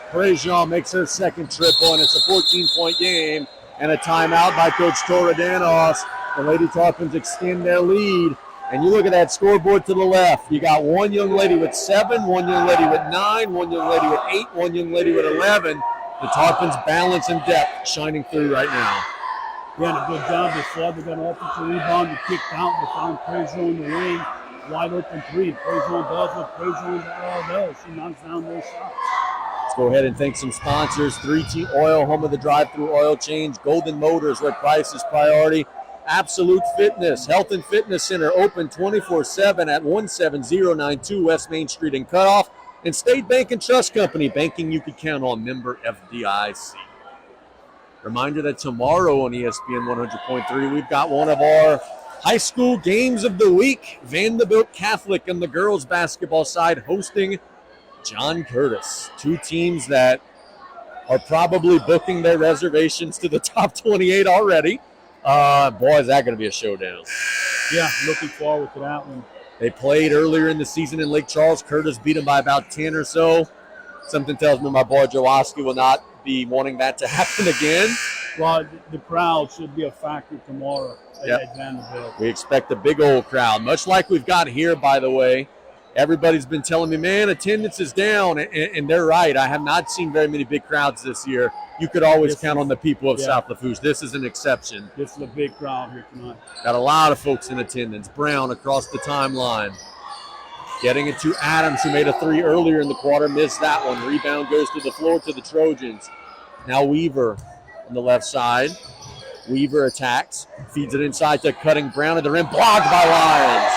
Prejean makes her second triple, and it's a 14-point game. And a timeout by Coach Torredanos. The Lady Tarpons extend their lead And you look at that scoreboard to the left. You got one young lady with 7, one young lady with 9, one young lady with 8, one young lady with 11. The Tarpons' balance and depth shining through right now. Yeah, a good job before. They got an offensive rebound and kicked out. They found Prejo in the lane. Wide open 3. Prejo does what Prejo does. She knocks down those shots. Let's go ahead and thank some sponsors. 3T Oil, home of the drive-through oil change. Golden Motors, where price is priority. Absolute Fitness, Health and Fitness Center, open 24/7 at 17092 West Main Street in Cutoff. And State Bank and Trust Company, banking you can count on, member FDIC. Reminder that tomorrow on ESPN 100.3, we've got one of our high school games of the week. Vanderbilt Catholic and the girls basketball side hosting John Curtis. Two teams that are probably booking their reservations to the top 28 already. Boy, is that going to be a showdown. Yeah, looking forward to that one. They played earlier in the season in Lake Charles. Curtis beat them by about 10 or so. Something tells me my boy Jaworski will not be wanting that to happen again. Well, the crowd should be a factor tomorrow at Vanderbilt. We expect a big old crowd, much like we've got here, by the way. Everybody's been telling me, man, attendance is down, and they're right. I have not seen very many big crowds this year. You could always count on the people of South Lafourche. This is an exception. This is a big crowd here tonight. Got a lot of folks in attendance. Brown across the timeline. Getting it to Adams, who made a 3 earlier in the quarter, missed that one. Rebound goes to the floor to the Trojans. Now Weaver on the left side. Weaver attacks, feeds it inside to Cutting Brown at the rim, blocked by Lyons.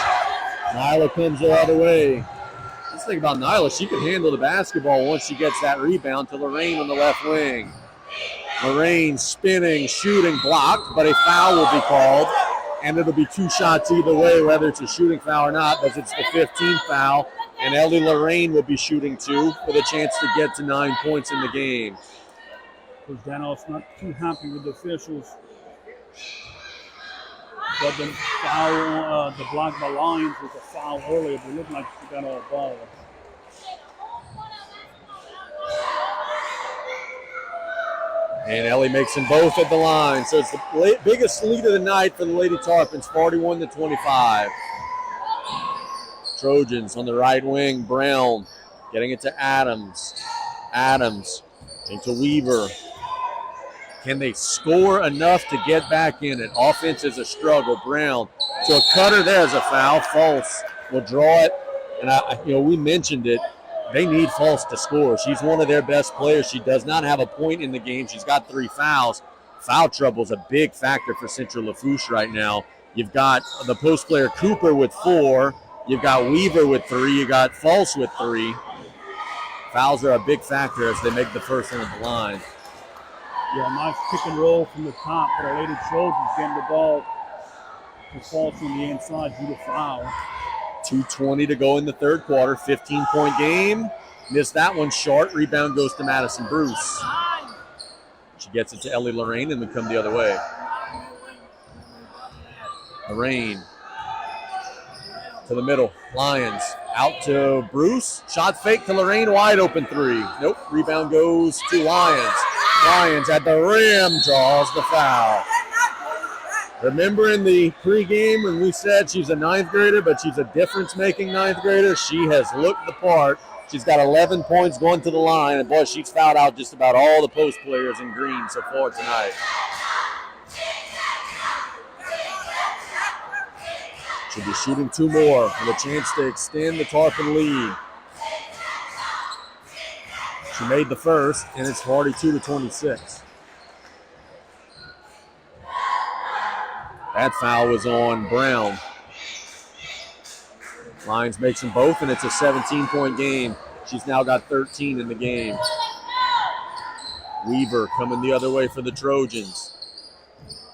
Nyla comes the other way. Let's think about Nyla. She can handle the basketball once she gets that rebound to Lorraine on the left wing. Lorraine spinning, shooting, blocked, but a foul will be called. And it'll be 2 shots either way, whether it's a shooting foul or not, because it's the 15th foul. And Ellie Lorraine will be shooting 2 with a chance to get to 9 points in the game. Coach Danoff's not too happy with the officials. But the foul, the block by Lyons was a foul earlier, but it looked like she got all ball. And Ellie makes them both at the line. So it's the biggest lead of the night for the Lady Tarpons, 41-25. Trojans on the right wing. Brown getting it to Adams. Adams into Weaver. Can they score enough to get back in it? Offense is a struggle. Brown to a cutter. There's a foul. False will draw it. And we mentioned it. They need False to score. She's one of their best players. She does not have a point in the game. She's got 3 fouls. Foul trouble is a big factor for Central Lafourche right now. You've got the post player Cooper with 4. You've got Weaver with 3. You got False with 3. Fouls are a big factor as they make the first one at the line. Yeah, nice pick and roll from the top. But our Lady Trojans getting the ball to False on the inside due to foul. 2:20 to go in the third quarter. 15-point game. Missed that one short. Rebound goes to Madison Bruce. She gets it to Ellie Lorraine and then come the other way. Lorraine to the middle. Lyons out to Bruce. Shot fake to Lorraine. Wide open 3. Nope. Rebound goes to Lyons. Lyons at the rim draws the foul. Remember in the pregame when we said she's a 9th grader, but she's a difference-making 9th grader? She has looked the part. She's got 11 points going to the line, and boy, she's fouled out just about all the post players in green so far tonight. She'll be shooting 2 more with a chance to extend the Tarpon lead. She made the first, and it's 42-26. That foul was on Brown. Lyons makes them both, and it's a 17-point game. She's now got 13 in the game. Weaver coming the other way for the Trojans.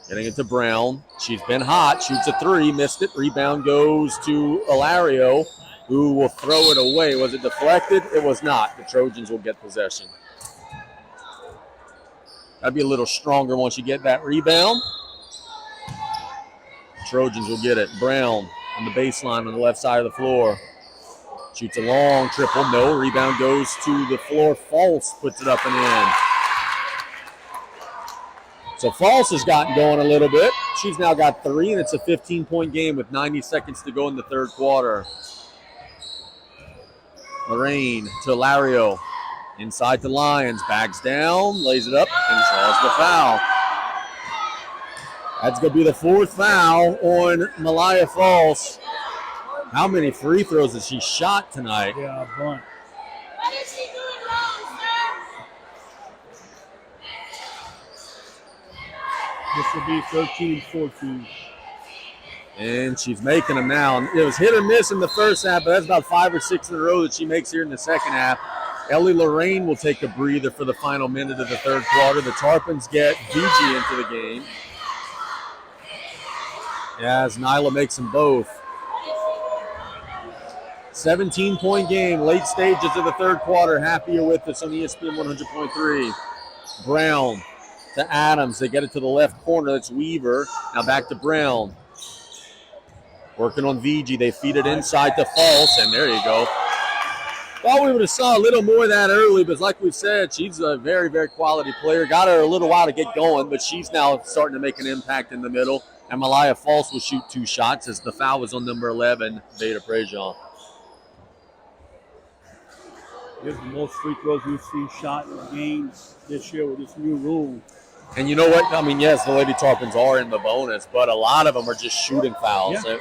Getting it to Brown. She's been hot. Shoots a 3. Missed it. Rebound goes to Ilario, who will throw it away. Was it deflected? It was not. The Trojans will get possession. That'd be a little stronger once you get that rebound. Trojans will get it. Brown on the baseline on the left side of the floor. Shoots a long triple. No. Rebound goes to the floor. False puts it up and in. So False has gotten going a little bit. She's now got 3, and it's a 15-point game with 90 seconds to go in the third quarter. Lorraine to Lario. Inside to Lyons. Backs down, lays it up, and draws the foul. That's going to be the 4th foul on Malaya False. How many free throws has she shot tonight? Yeah, a bunch. What is she doing wrong, sir? This will be 13-14. And she's making them now. It was hit or miss in the first half, but that's about 5 or 6 in a row that she makes here in the second half. Ellie Lorraine will take a breather for the final minute of the third quarter. The Tarpons get VG into the game. As Nyla makes them both. 17-point game, late stages of the third quarter. Happy you're with us on ESPN 100.3. Brown to Adams. They get it to the left corner. That's Weaver. Now back to Brown. Working on VG. They feed it inside to False, and there you go. Thought we would have saw a little more of that early, but like we've said, she's a very, very quality player. Got her a little while to get going, but she's now starting to make an impact in the middle. And Malaya False will shoot 2 shots as the foul was on number 11, Veda Prejean. Here's the most free throws we've seen shot in the games this year with this new rule. And you know what? I mean, yes, the Lady Tarpons are in the bonus, but a lot of them are just shooting fouls. Yeah.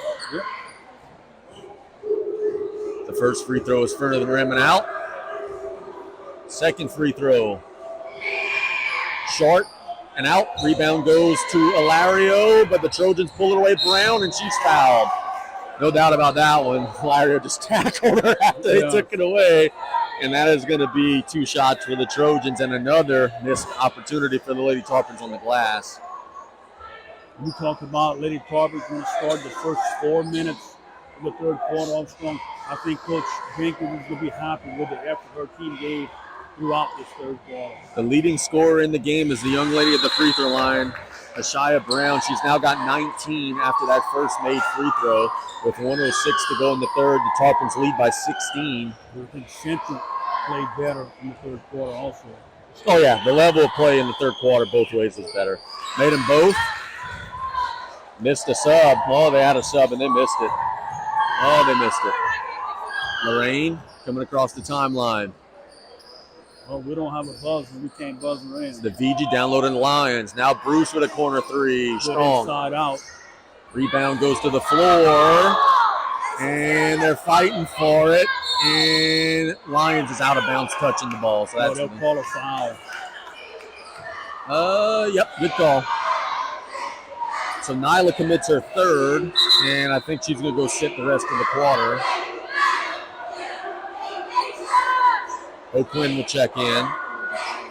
The first free throw is further than the rim and out. Second free throw. Short and out. Rebound goes to Ilario, but the Trojans pull it away. Brown, and she's fouled. No doubt about that one. Ilario just tackled her after they took it away. And that is going to be 2 shots for the Trojans and another missed opportunity for the Lady Tarpons on the glass. We talked about Lady Tarpons going to start the first 4 minutes of the third quarter off strong. I think Coach Jenkins is going to be happy with the effort her team gave throughout this third quarter. The leading scorer in the game is the young lady at the free throw line, Ashaya Brown. She's now got 19 after that first made free throw. With 1:06 to go in the third, the Tarpons lead by 16. I think Central played better in the third quarter also. Oh, yeah, the level of play in the third quarter both ways was better. Made them both. Missed a sub. Oh, they had a sub and they missed it. Oh, they missed it. Lorraine coming across the timeline. Well, we don't have a buzzer. We can't buzz her in. The VG downloading Lions. Now Bruce with a corner 3. Good Strong. inside out. Rebound goes to the floor. And they're fighting for it. And Lions is out of bounds touching the ball. So that's they'll call a foul. Yep, good call. So Nyla commits her third, and I think she's going to go sit the rest of the quarter. O'Quinn will check in.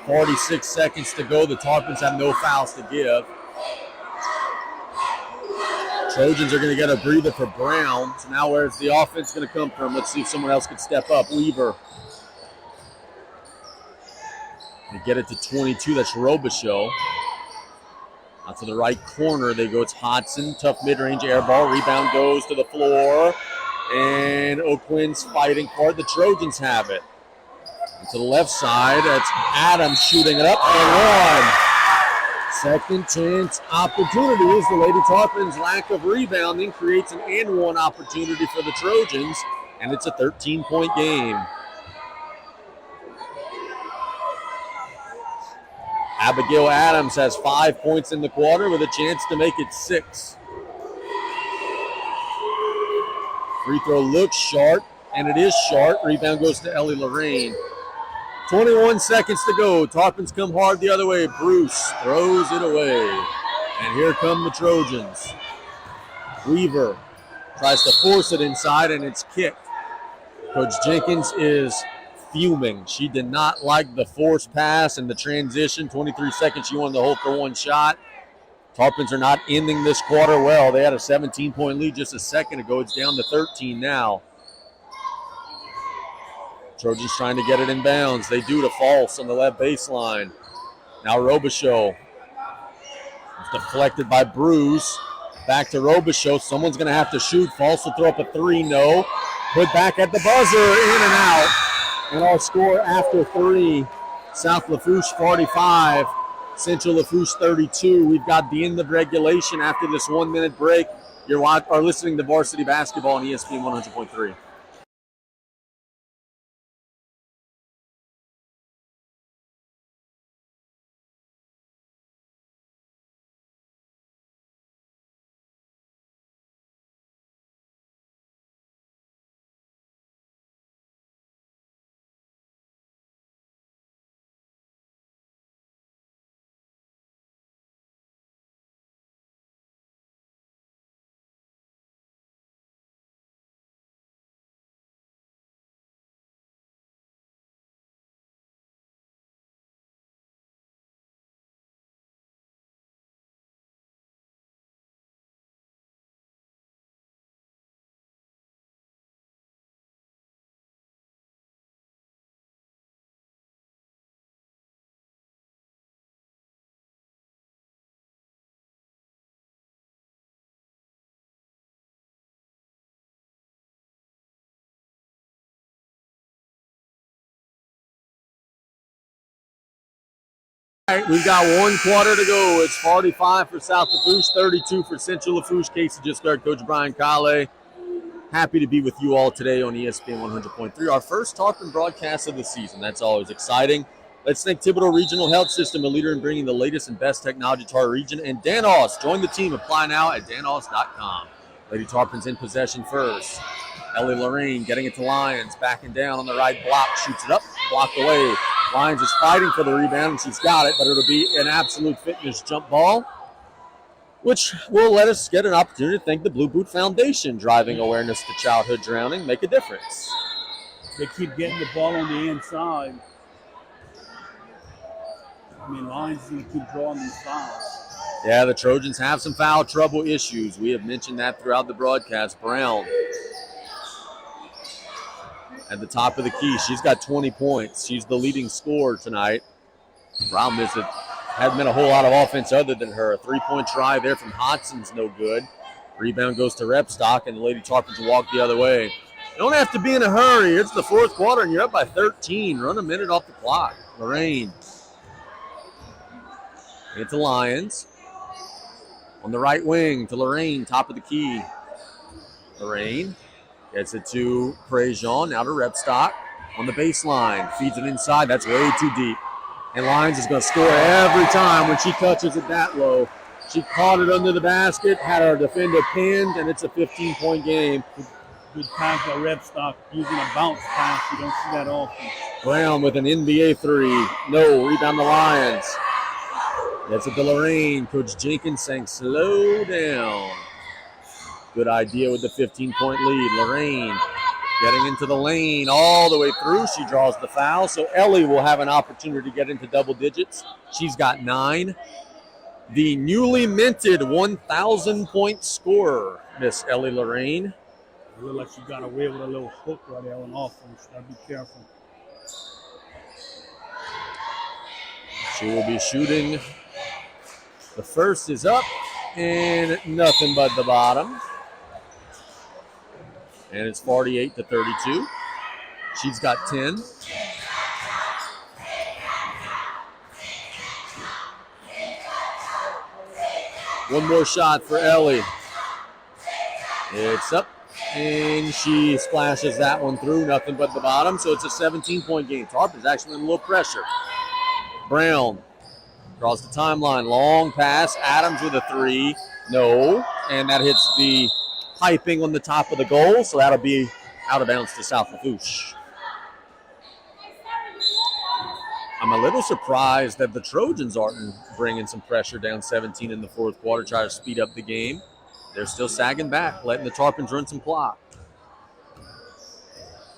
46 seconds to go. The Tarpons have no fouls to give. Trojans are going to get a breather for Brown. So now where's the offense going to come from? Let's see if someone else can step up. Weaver. They get it to 22. That's Robichaux. Out to the right corner they go. It's Hodson. Tough mid-range air ball. Rebound goes to the floor. And O'Quinn's fighting for it. The Trojans have it. And to the left side, that's Adams shooting it up and one. Second chance opportunities. The Lady Tarpons' lack of rebounding creates an and one opportunity for the Trojans. And it's a 13-point game. Abigail Adams has 5 points in the quarter with a chance to make it 6. Free throw looks short, and it is short. Rebound goes to Ellie Lorraine. 21 seconds to go. Tarpons come hard the other way. Bruce throws it away. And here come the Trojans. Weaver tries to force it inside, and it's kicked. Coach Jenkins is fuming. She did not like the forced pass and the transition. 23 seconds, she wanted to hold for one shot. Tarpons are not ending this quarter well. They had a 17-point lead just a second ago. It's down to 13 now. Trojans trying to get it in bounds. They do to False on the left baseline. Now Robichaux. It's deflected by Bruce. Back to Robichaux. Someone's going to have to shoot. False will throw up a 3. No. Put back at the buzzer. In and out. And our score after 3. South Lafourche 45. Central Lafourche 32. We've got the end of regulation after this 1 minute break. You're listening to Varsity Basketball on ESPN 100.3. All right, we've got 1 quarter to go. It's 45 for South Lafourche, 32 for Central Lafourche. Casey just started. Coach Brian Kale. Happy to be with you all today on ESPN 100.3. Our first Tarpon broadcast of the season. That's always exciting. Let's thank Thibodeau Regional Health System, a leader in bringing the latest and best technology to our region. And Danos, join the team. Apply now at danos.com. Lady Tarpons in possession first. Ellie Lorraine getting it to Lyons, backing down on the right block, shoots it up, blocked away. Lyons is fighting for the rebound, and she's got it, but it'll be an absolute fitness jump ball, which will let us get an opportunity to thank the Blue Boot Foundation, driving awareness to childhood drowning, make a difference. They keep getting the ball on the inside. I mean, Lyons is going to keep drawing these fouls. Yeah, the Trojans have some foul trouble issues. We have mentioned that throughout the broadcast. Brown at the top of the key. She's got 20 points. She's the leading scorer tonight. Problem is that hadn't been a whole lot of offense other than her. A 3-point try there from Hodson's no good. Rebound goes to Repstock, and the Lady Tarpons walk the other way. You don't have to be in a hurry. It's the 4th quarter, and you're up by 13. Run a minute off the clock. Lorraine. It's the Lions. On the right wing to Lorraine, top of the key. Lorraine gets it to Prejean, now to Repstock. On the baseline, feeds it inside. That's way too deep. And Lyons is going to score every time when she touches it that low. She caught it under the basket, had our defender pinned, and it's a 15-point game. Good pass by Repstock using a bounce pass. You don't see that often. Brown with an NBA 3. No, rebound the Lions. Gets it to Lorraine. Coach Jenkins saying, slow down. Good idea with the 15-point lead. Lorraine getting into the lane all the way through. She draws the foul. So Ellie will have an opportunity to get into double digits. She's got 9. The newly minted 1,000-point scorer, Miss Ellie Lorraine. It looked like she got away with a little hook right there on offense. Gotta be careful. She will be shooting. The first is up, and nothing but the bottom. And it's 48-32. She's got 10. One more shot for Ellie. It's up, and she splashes that one through. Nothing but the bottom, so it's a 17-point game. Tarpons actually in a little pressure. Brown draws the timeline. Long pass. Adams with a 3. No, and that hits the piping on the top of the goal, so that'll be out of bounds to South Lafourche. I'm a little surprised that the Trojans aren't bringing some pressure down 17 in the 4th quarter, try to speed up the game. They're still sagging back, letting the Tarpons run some clock.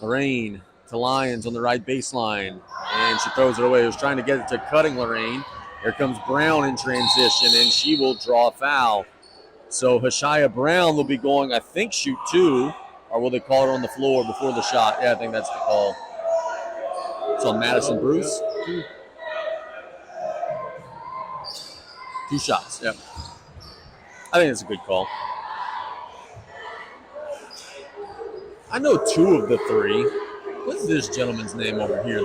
Lorraine to Lyons on the right baseline, and she throws it away. She was trying to get it to cutting Lorraine. Here comes Brown in transition, and she will draw a foul. So Hashaya Brown will be going, I think, shoot 2, or will they call her on the floor before the shot? Yeah, I think that's the call. It's on Madison Bruce. 2 shots, yep. I think it's a good call. I know 2 of the 3. What's this gentleman's name over here?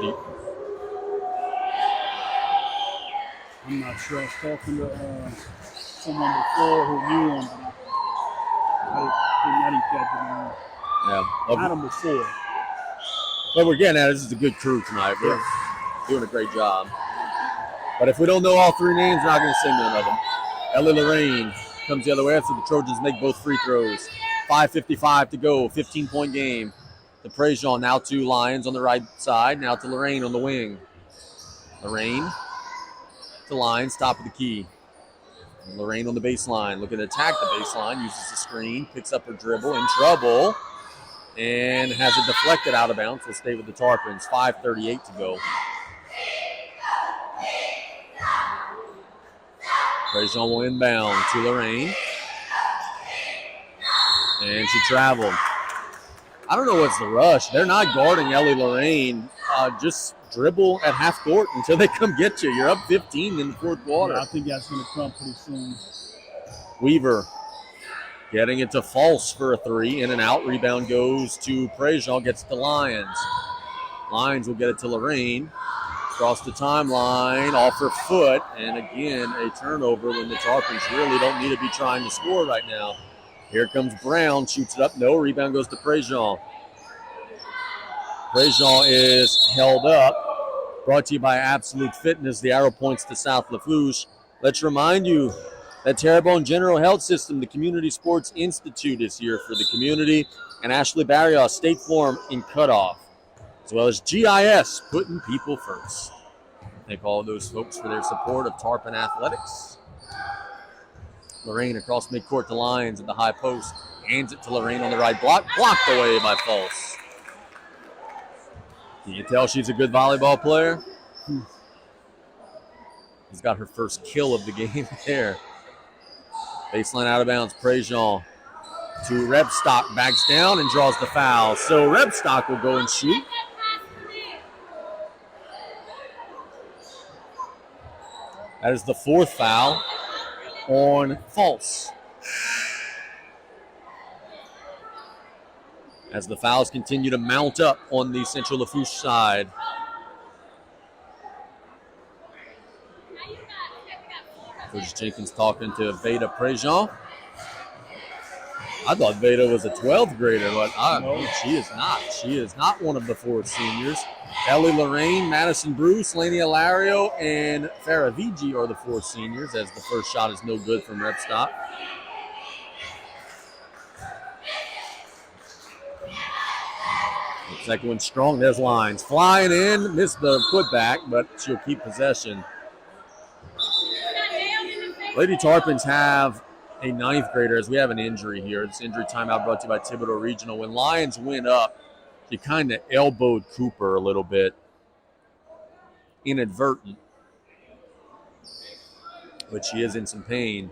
I'm not sure. I was talking to someone before who knew him, but I didn't catch him. Yeah. Adam before. But we're getting at it. This is a good crew tonight. We're doing a great job. But if we don't know all three names, we're not going to say none of them. Ellie Lorraine comes the other way after the Trojans make both free throws. 5:55 to go, 15-point game. To Prejean, now to Lyons on the right side, now to Lorraine on the wing. Lorraine to Lyons, top of the key. And Lorraine on the baseline, looking to attack the baseline, uses the screen, picks up her dribble, in trouble, and has it deflected out of bounds. Will stay with the Tarpons. 5:38 to go. Prejean will inbound to Lorraine. And she traveled. I don't know what's the rush. They're not guarding Ellie Lorraine. Just dribble at half court until they come get you. You're up 15 in the fourth quarter. Yeah, I think that's going to come pretty soon. Weaver getting it to False for a three. In and out. Rebound goes to Prejean. Gets it to Lyons. Lyons will get it to Lorraine. Across the timeline, off her foot, and again, a turnover when the Tarpons really don't need to be trying to score right now. Here comes Brown, shoots it up, no, rebound goes to Prejean. Prejean is held up. Brought to you by Absolute Fitness, the arrow points to South Lafourche. Let's remind you that Terrebonne General Health System, the Community Sports Institute, is here for the community, and Ashley Barrios, State Farm in Cutoff, as well as GIS, putting people first. Thank all of those folks for their support of Tarpon Athletics. Lorraine across midcourt to Lyons at the high post. Hands it to Lorraine on the right block. Blocked away by False. Can you tell she's a good volleyball player? He's got her first kill of the game there. Baseline out of bounds. Prejean to Rebstock. Backs down and draws the foul. So Rebstock will go and shoot. That is the fourth foul on False. As the fouls continue to mount up on the Central Lafourche side. Coach Jenkins talking to Veda Prejean. I thought Veda was a 12th grader, but she is not. She is not one of the four seniors. Ellie Lorraine, Madison Bruce, Laney Alario, and Farah Vigi are the four seniors, as the first shot is no good from Rebstock. The second one strong. There's Lyons. Flying in, missed the putback, but she'll keep possession. Lady Tarpons have a 9th grader, as we have an injury here. This injury timeout brought to you by Thibodeau Regional. When Lyons went up, she kind of elbowed Cooper a little bit. Inadvertent. But she is in some pain.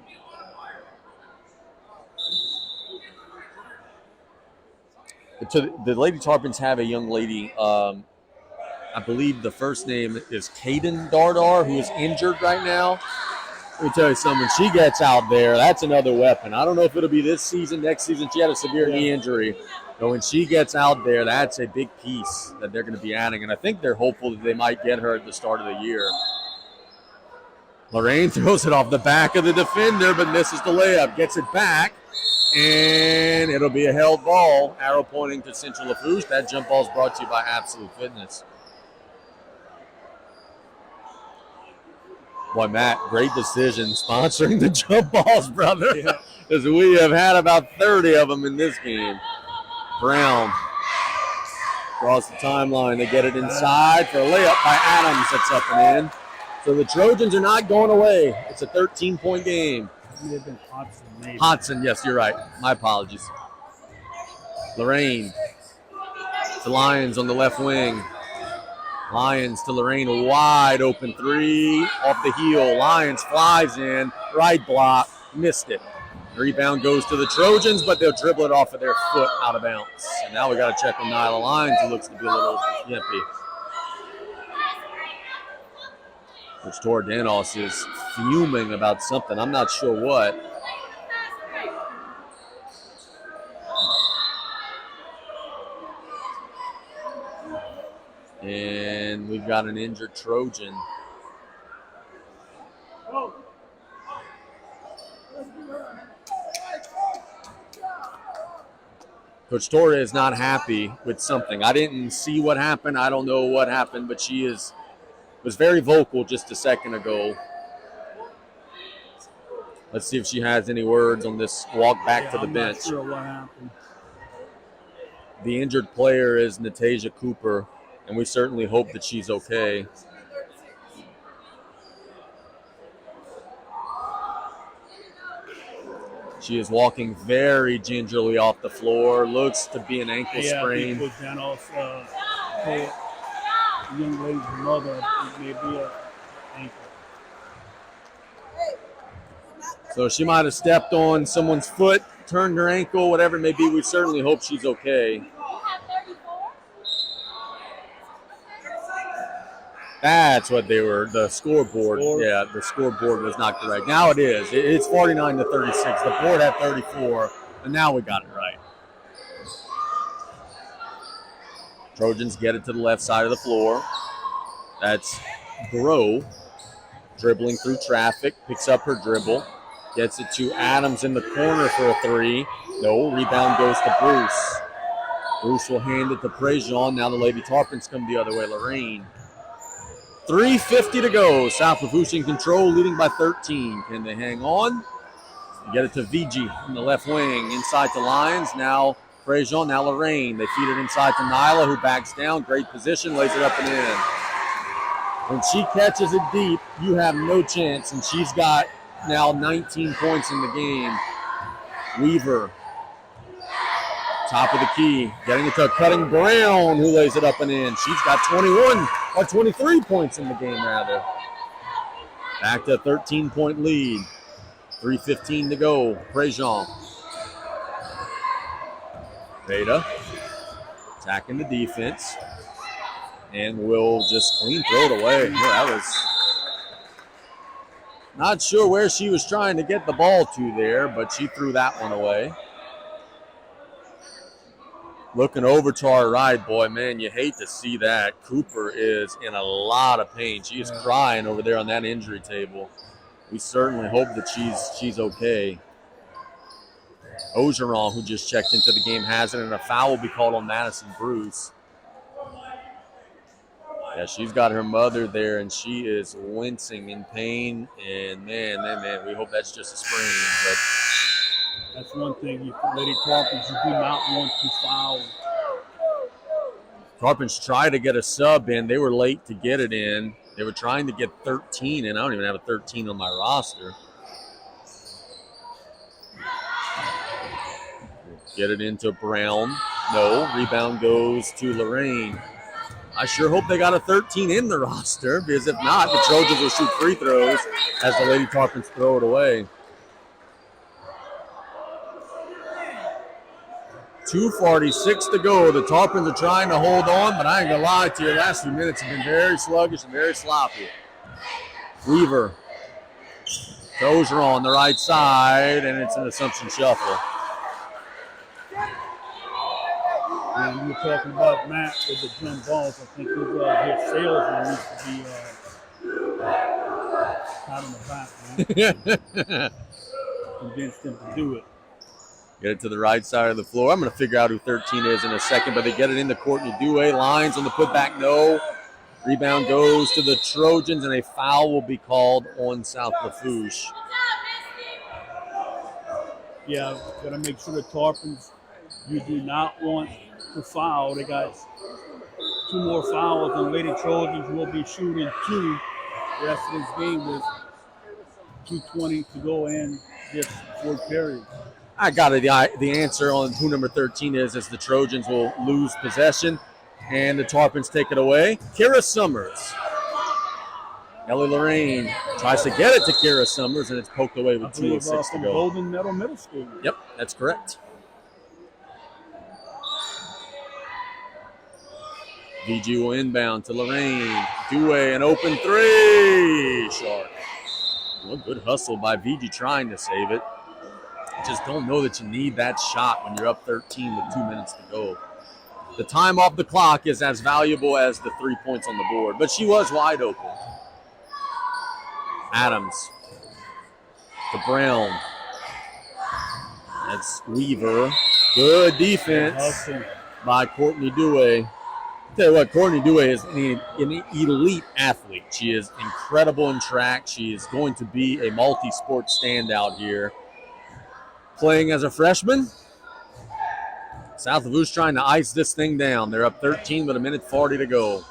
The Lady Tarpons have a young lady, I believe the first name is Kaden Dardar, who is injured right now. Let me tell you something. When she gets out there, that's another weapon. I don't know if it'll be this season, next season. She had a severe knee injury. But when she gets out there, that's a big piece that they're going to be adding. And I think they're hopeful that they might get her at the start of the year. Lorraine throws it off the back of the defender, but misses the layup. Gets it back, and it'll be a held ball. Arrow pointing to Central Lafourche. That jump ball is brought to you by Absolute Fitness. Boy, Matt, great decision sponsoring the jump balls, brother. Because we have had about 30 of them in this game. Brown across the timeline. They get it inside for a layup by Adams. That's up and in. So the Trojans are not going away. It's a 13-point game. Hodson, yes, you're right. My apologies. Lorraine to Lyons on the left wing. Lyons to Lorraine, a wide open three off the heel. Lyons flies in, right block, missed it. Rebound goes to the Trojans, but they'll dribble it off of their foot out of bounds. And now we got to check on Nyla Lyons, who looks to be a little yippy. Coach Tordanos is fuming about something. I'm not sure what. And we've got an injured Trojan. Coach Torre is not happy with something. I didn't see what happened. I don't know what happened, but she was very vocal just a second ago. Let's see if she has any words on this walk back to the bench. Not sure what happened. The injured player is Natasia Cooper, and we certainly hope that she's okay. She is walking very gingerly off the floor. Looks to be an ankle sprain. Because Janos told the young lady's mother it may be an ankle. So she might have stepped on someone's foot, turned her ankle, whatever it may be. We certainly hope she's okay. That's what they were, the scoreboard. Yeah, the scoreboard was not correct. Now it is. It's 49-36. The board had 34, and now we got it right. Trojans get it to the left side of the floor. That's Grow, dribbling through traffic, picks up her dribble, gets it to Adams in the corner for a three. No, rebound goes to Bruce. Bruce will hand it to Prejean. Now the Lady Tarpons come the other way, Lorraine. 3:50 to go. South Lafourche in control, leading by 13. Can they hang on? Get it to Vigi in the left wing, inside to Lyons. Now Prejean, now Lorraine. They feed it inside to Nyla, who backs down. Great position, lays it up and in. When she catches it deep, you have no chance, and she's got now 19 points in the game. Weaver, top of the key, getting it to Cutting Brown, who lays it up and in. She's got 21 or 23 points in the game, rather. Back to a 13-point lead. 3:15 to go. Prejean. Beta attacking the defense, and will just clean throw it away. Yeah, that was not sure where she was trying to get the ball to there, but she threw that one away. Looking over to our right, boy, man, you hate to see that. Cooper is in a lot of pain. She is crying over there on that injury table. We certainly hope that she's okay. Ogeron, who just checked into the game, has it, and a foul will be called on Madison Bruce. Yeah, she's got her mother there, and she is wincing in pain. And man, we hope that's just a sprain. But that's one thing, Lady Tarpons, you do not want to foul. Tarpons tried to get a sub in. They were late to get it in. They were trying to get 13, and I don't even have a 13 on my roster. Get it into Brown. No, rebound goes to Lorraine. I sure hope they got a 13 in the roster, because if not, the Trojans will shoot free throws as the Lady Tarpons throw it away. 2:46 to go. The Tarpons are trying to hold on, but I ain't gonna lie to you, the last few minutes have been very sluggish and very sloppy. Weaver. Dozier on the right side, and it's an Assumption shuffle. And you were talking about Matt with the jump balls. I think his salesman needs to be pat on the back, man. Convince them to do it. Get it to the right side of the floor. I'm going to figure out who 13 is in a second, but they get it into Courtney Dewey. Lines on the putback, no. Rebound goes to the Trojans, and a foul will be called on South Lafourche. Yeah, got to make sure the Tarpons, you do not want to foul. They got 2 more fouls, and Lady Trojans will be shooting 2 the rest of this game with 2:20 to go in this fourth period. I got the answer on who number 13 is, as the Trojans will lose possession and the Tarpons take it away. Kira Summers. Ellie Lorraine tries to get it to Kira Summers, and it's poked away with 2:06 to go. Golden Meadow Middle School. Yep, that's correct. VG will inbound to Lorraine. Dewey, an open 3. Sharp. Well, good hustle by VG trying to save it. Just don't know that you need that shot when you're up 13 with 2 minutes to go. The time off the clock is as valuable as the 3 points on the board, but she was wide open. Adams to Brown. That's Weaver. Good defense Hustle. by Courtney Dewey. Tell you what, Courtney Dewey is an elite athlete. She is incredible in track. She is going to be a multi-sport standout here. Playing as a freshman, South Lafourche trying to ice this thing down. They're up 13 with 1:40 to go.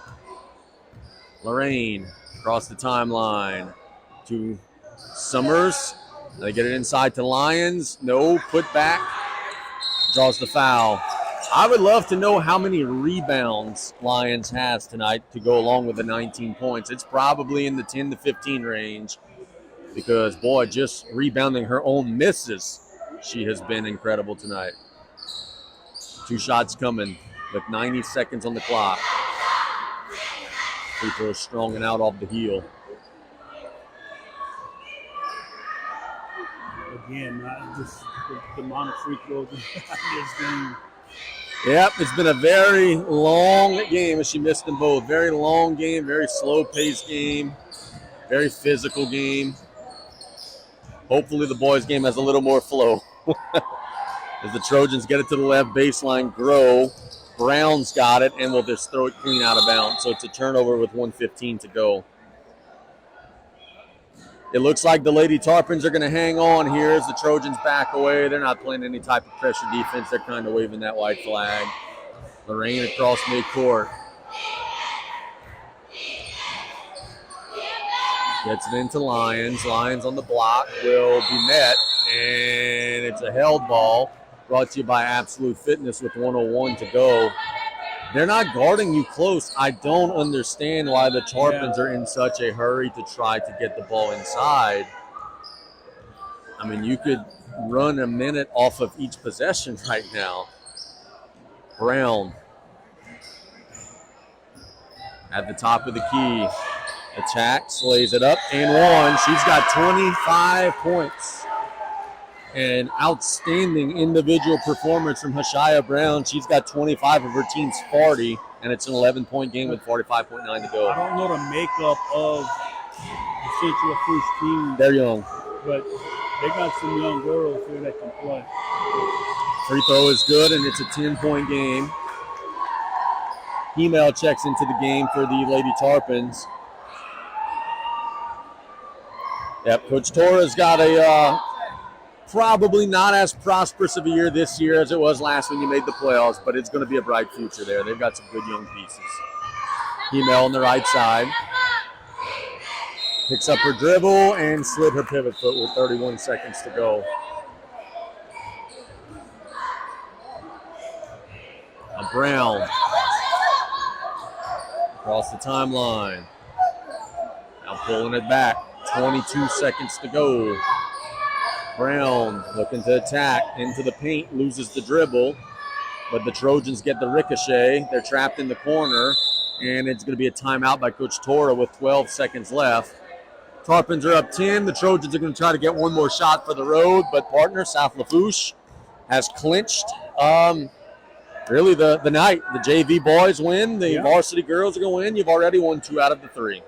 Lorraine across the timeline to Summers. They get it inside to Lyons. No, put back. Draws the foul. I would love to know how many rebounds Lyons has tonight to go along with the 19 points. It's probably in the 10 to 15 range because, boy, just rebounding her own misses, she has been incredible tonight. 2 shots coming with 90 seconds on the clock. Free throw strong and out off the heel. Again, just the amount of free throws in this game. Yep, it's been a very long game, and she missed them both. Very long game, very slow-paced game, very physical game. Hopefully the boys' game has a little more flow. As the Trojans get it to the left baseline, grow. Brown's got it, and will just throw it clean out of bounds. So it's a turnover with 1:15 to go. It looks like the Lady Tarpons are going to hang on here as the Trojans back away. They're not playing any type of pressure defense. They're kind of waving that white flag. Lorraine across midcourt. Gets it into Lyons. Lyons on the block will be met, and it's a held ball brought to you by Absolute Fitness with 1:01 to go. They're not guarding you close. I don't understand why the Tarpons are in such a hurry to try to get the ball inside. I mean, you could run a minute off of each possession right now. Brown at the top of the key. Attacks, lays it up, and one. She's got 25 points. An outstanding individual performance from Hashaya Brown. She's got 25 of her team's 40, and it's an 11-point game with 45.9 to go. I don't know the makeup of the Central Lafourche team. They're young. But they got some young girls here that can play. Free throw is good, and it's a 10-point game. Email checks into the game for the Lady Tarpons. Yep, Coach Torres got a probably not as prosperous of a year this year as it was last when you made the playoffs, but it's going to be a bright future there. They've got some good young pieces. Email on the right side. Picks up her dribble and slid her pivot foot with 31 seconds to go. Now Brown across the timeline. Now pulling it back. 22 seconds to go. Brown looking to attack into the paint, loses the dribble, but the Trojans get the ricochet. They're trapped in the corner, and it's going to be a timeout by Coach Tora with 12 seconds left. Tarpons are up 10. The Trojans are going to try to get one more shot for the road, but partner South Lafourche has clinched really the night. The JV boys win. The varsity girls are going to win. You've already won 2 out of the 3.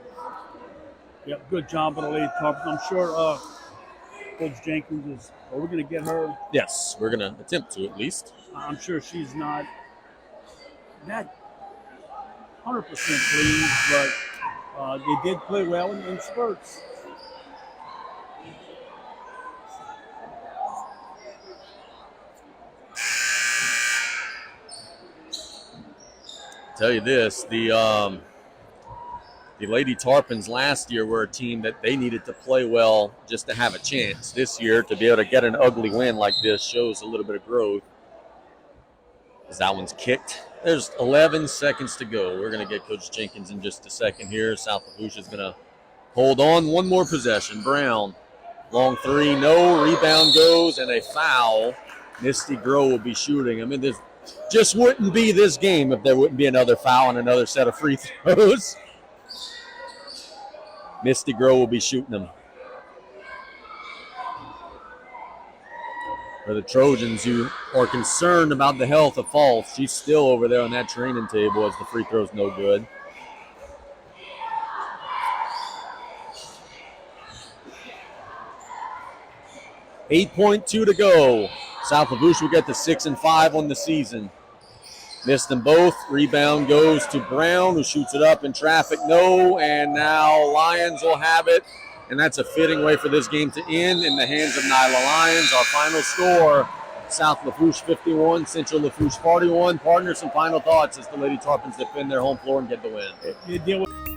Yep, good job by the Lady Tarpons. I'm sure Coach Jenkins are we going to get her? Yes, we're going to attempt to at least. I'm sure she's not that 100% pleased, but they did play well in spurts. Tell you this, the Lady Tarpons last year were a team that they needed to play well just to have a chance. This year, to be able to get an ugly win like this shows a little bit of growth. As that one's kicked. There's 11 seconds to go. We're going to get Coach Jenkins in just a second here. South Lafourche is going to hold on. One more possession. Brown, long 3, no. Rebound goes, and a foul. Misty Grow will be shooting. I mean, this just wouldn't be this game if there wouldn't be another foul and another set of free throws. Misty Grow will be shooting them. For the Trojans, who are concerned about the health of Falls, she's still over there on that training table as the free throw's no good. $8.2 to go. South Lafourche will get to 6-5 on the season. Missed them both. Rebound goes to Brown, who shoots it up in traffic. No, and now Lions will have it. And that's a fitting way for this game to end in the hands of Nyla Lions. Our final score, South Lafourche 51, Central Lafourche 41. Partners, some final thoughts as the Lady Tarpons defend their home floor and get the win. You deal with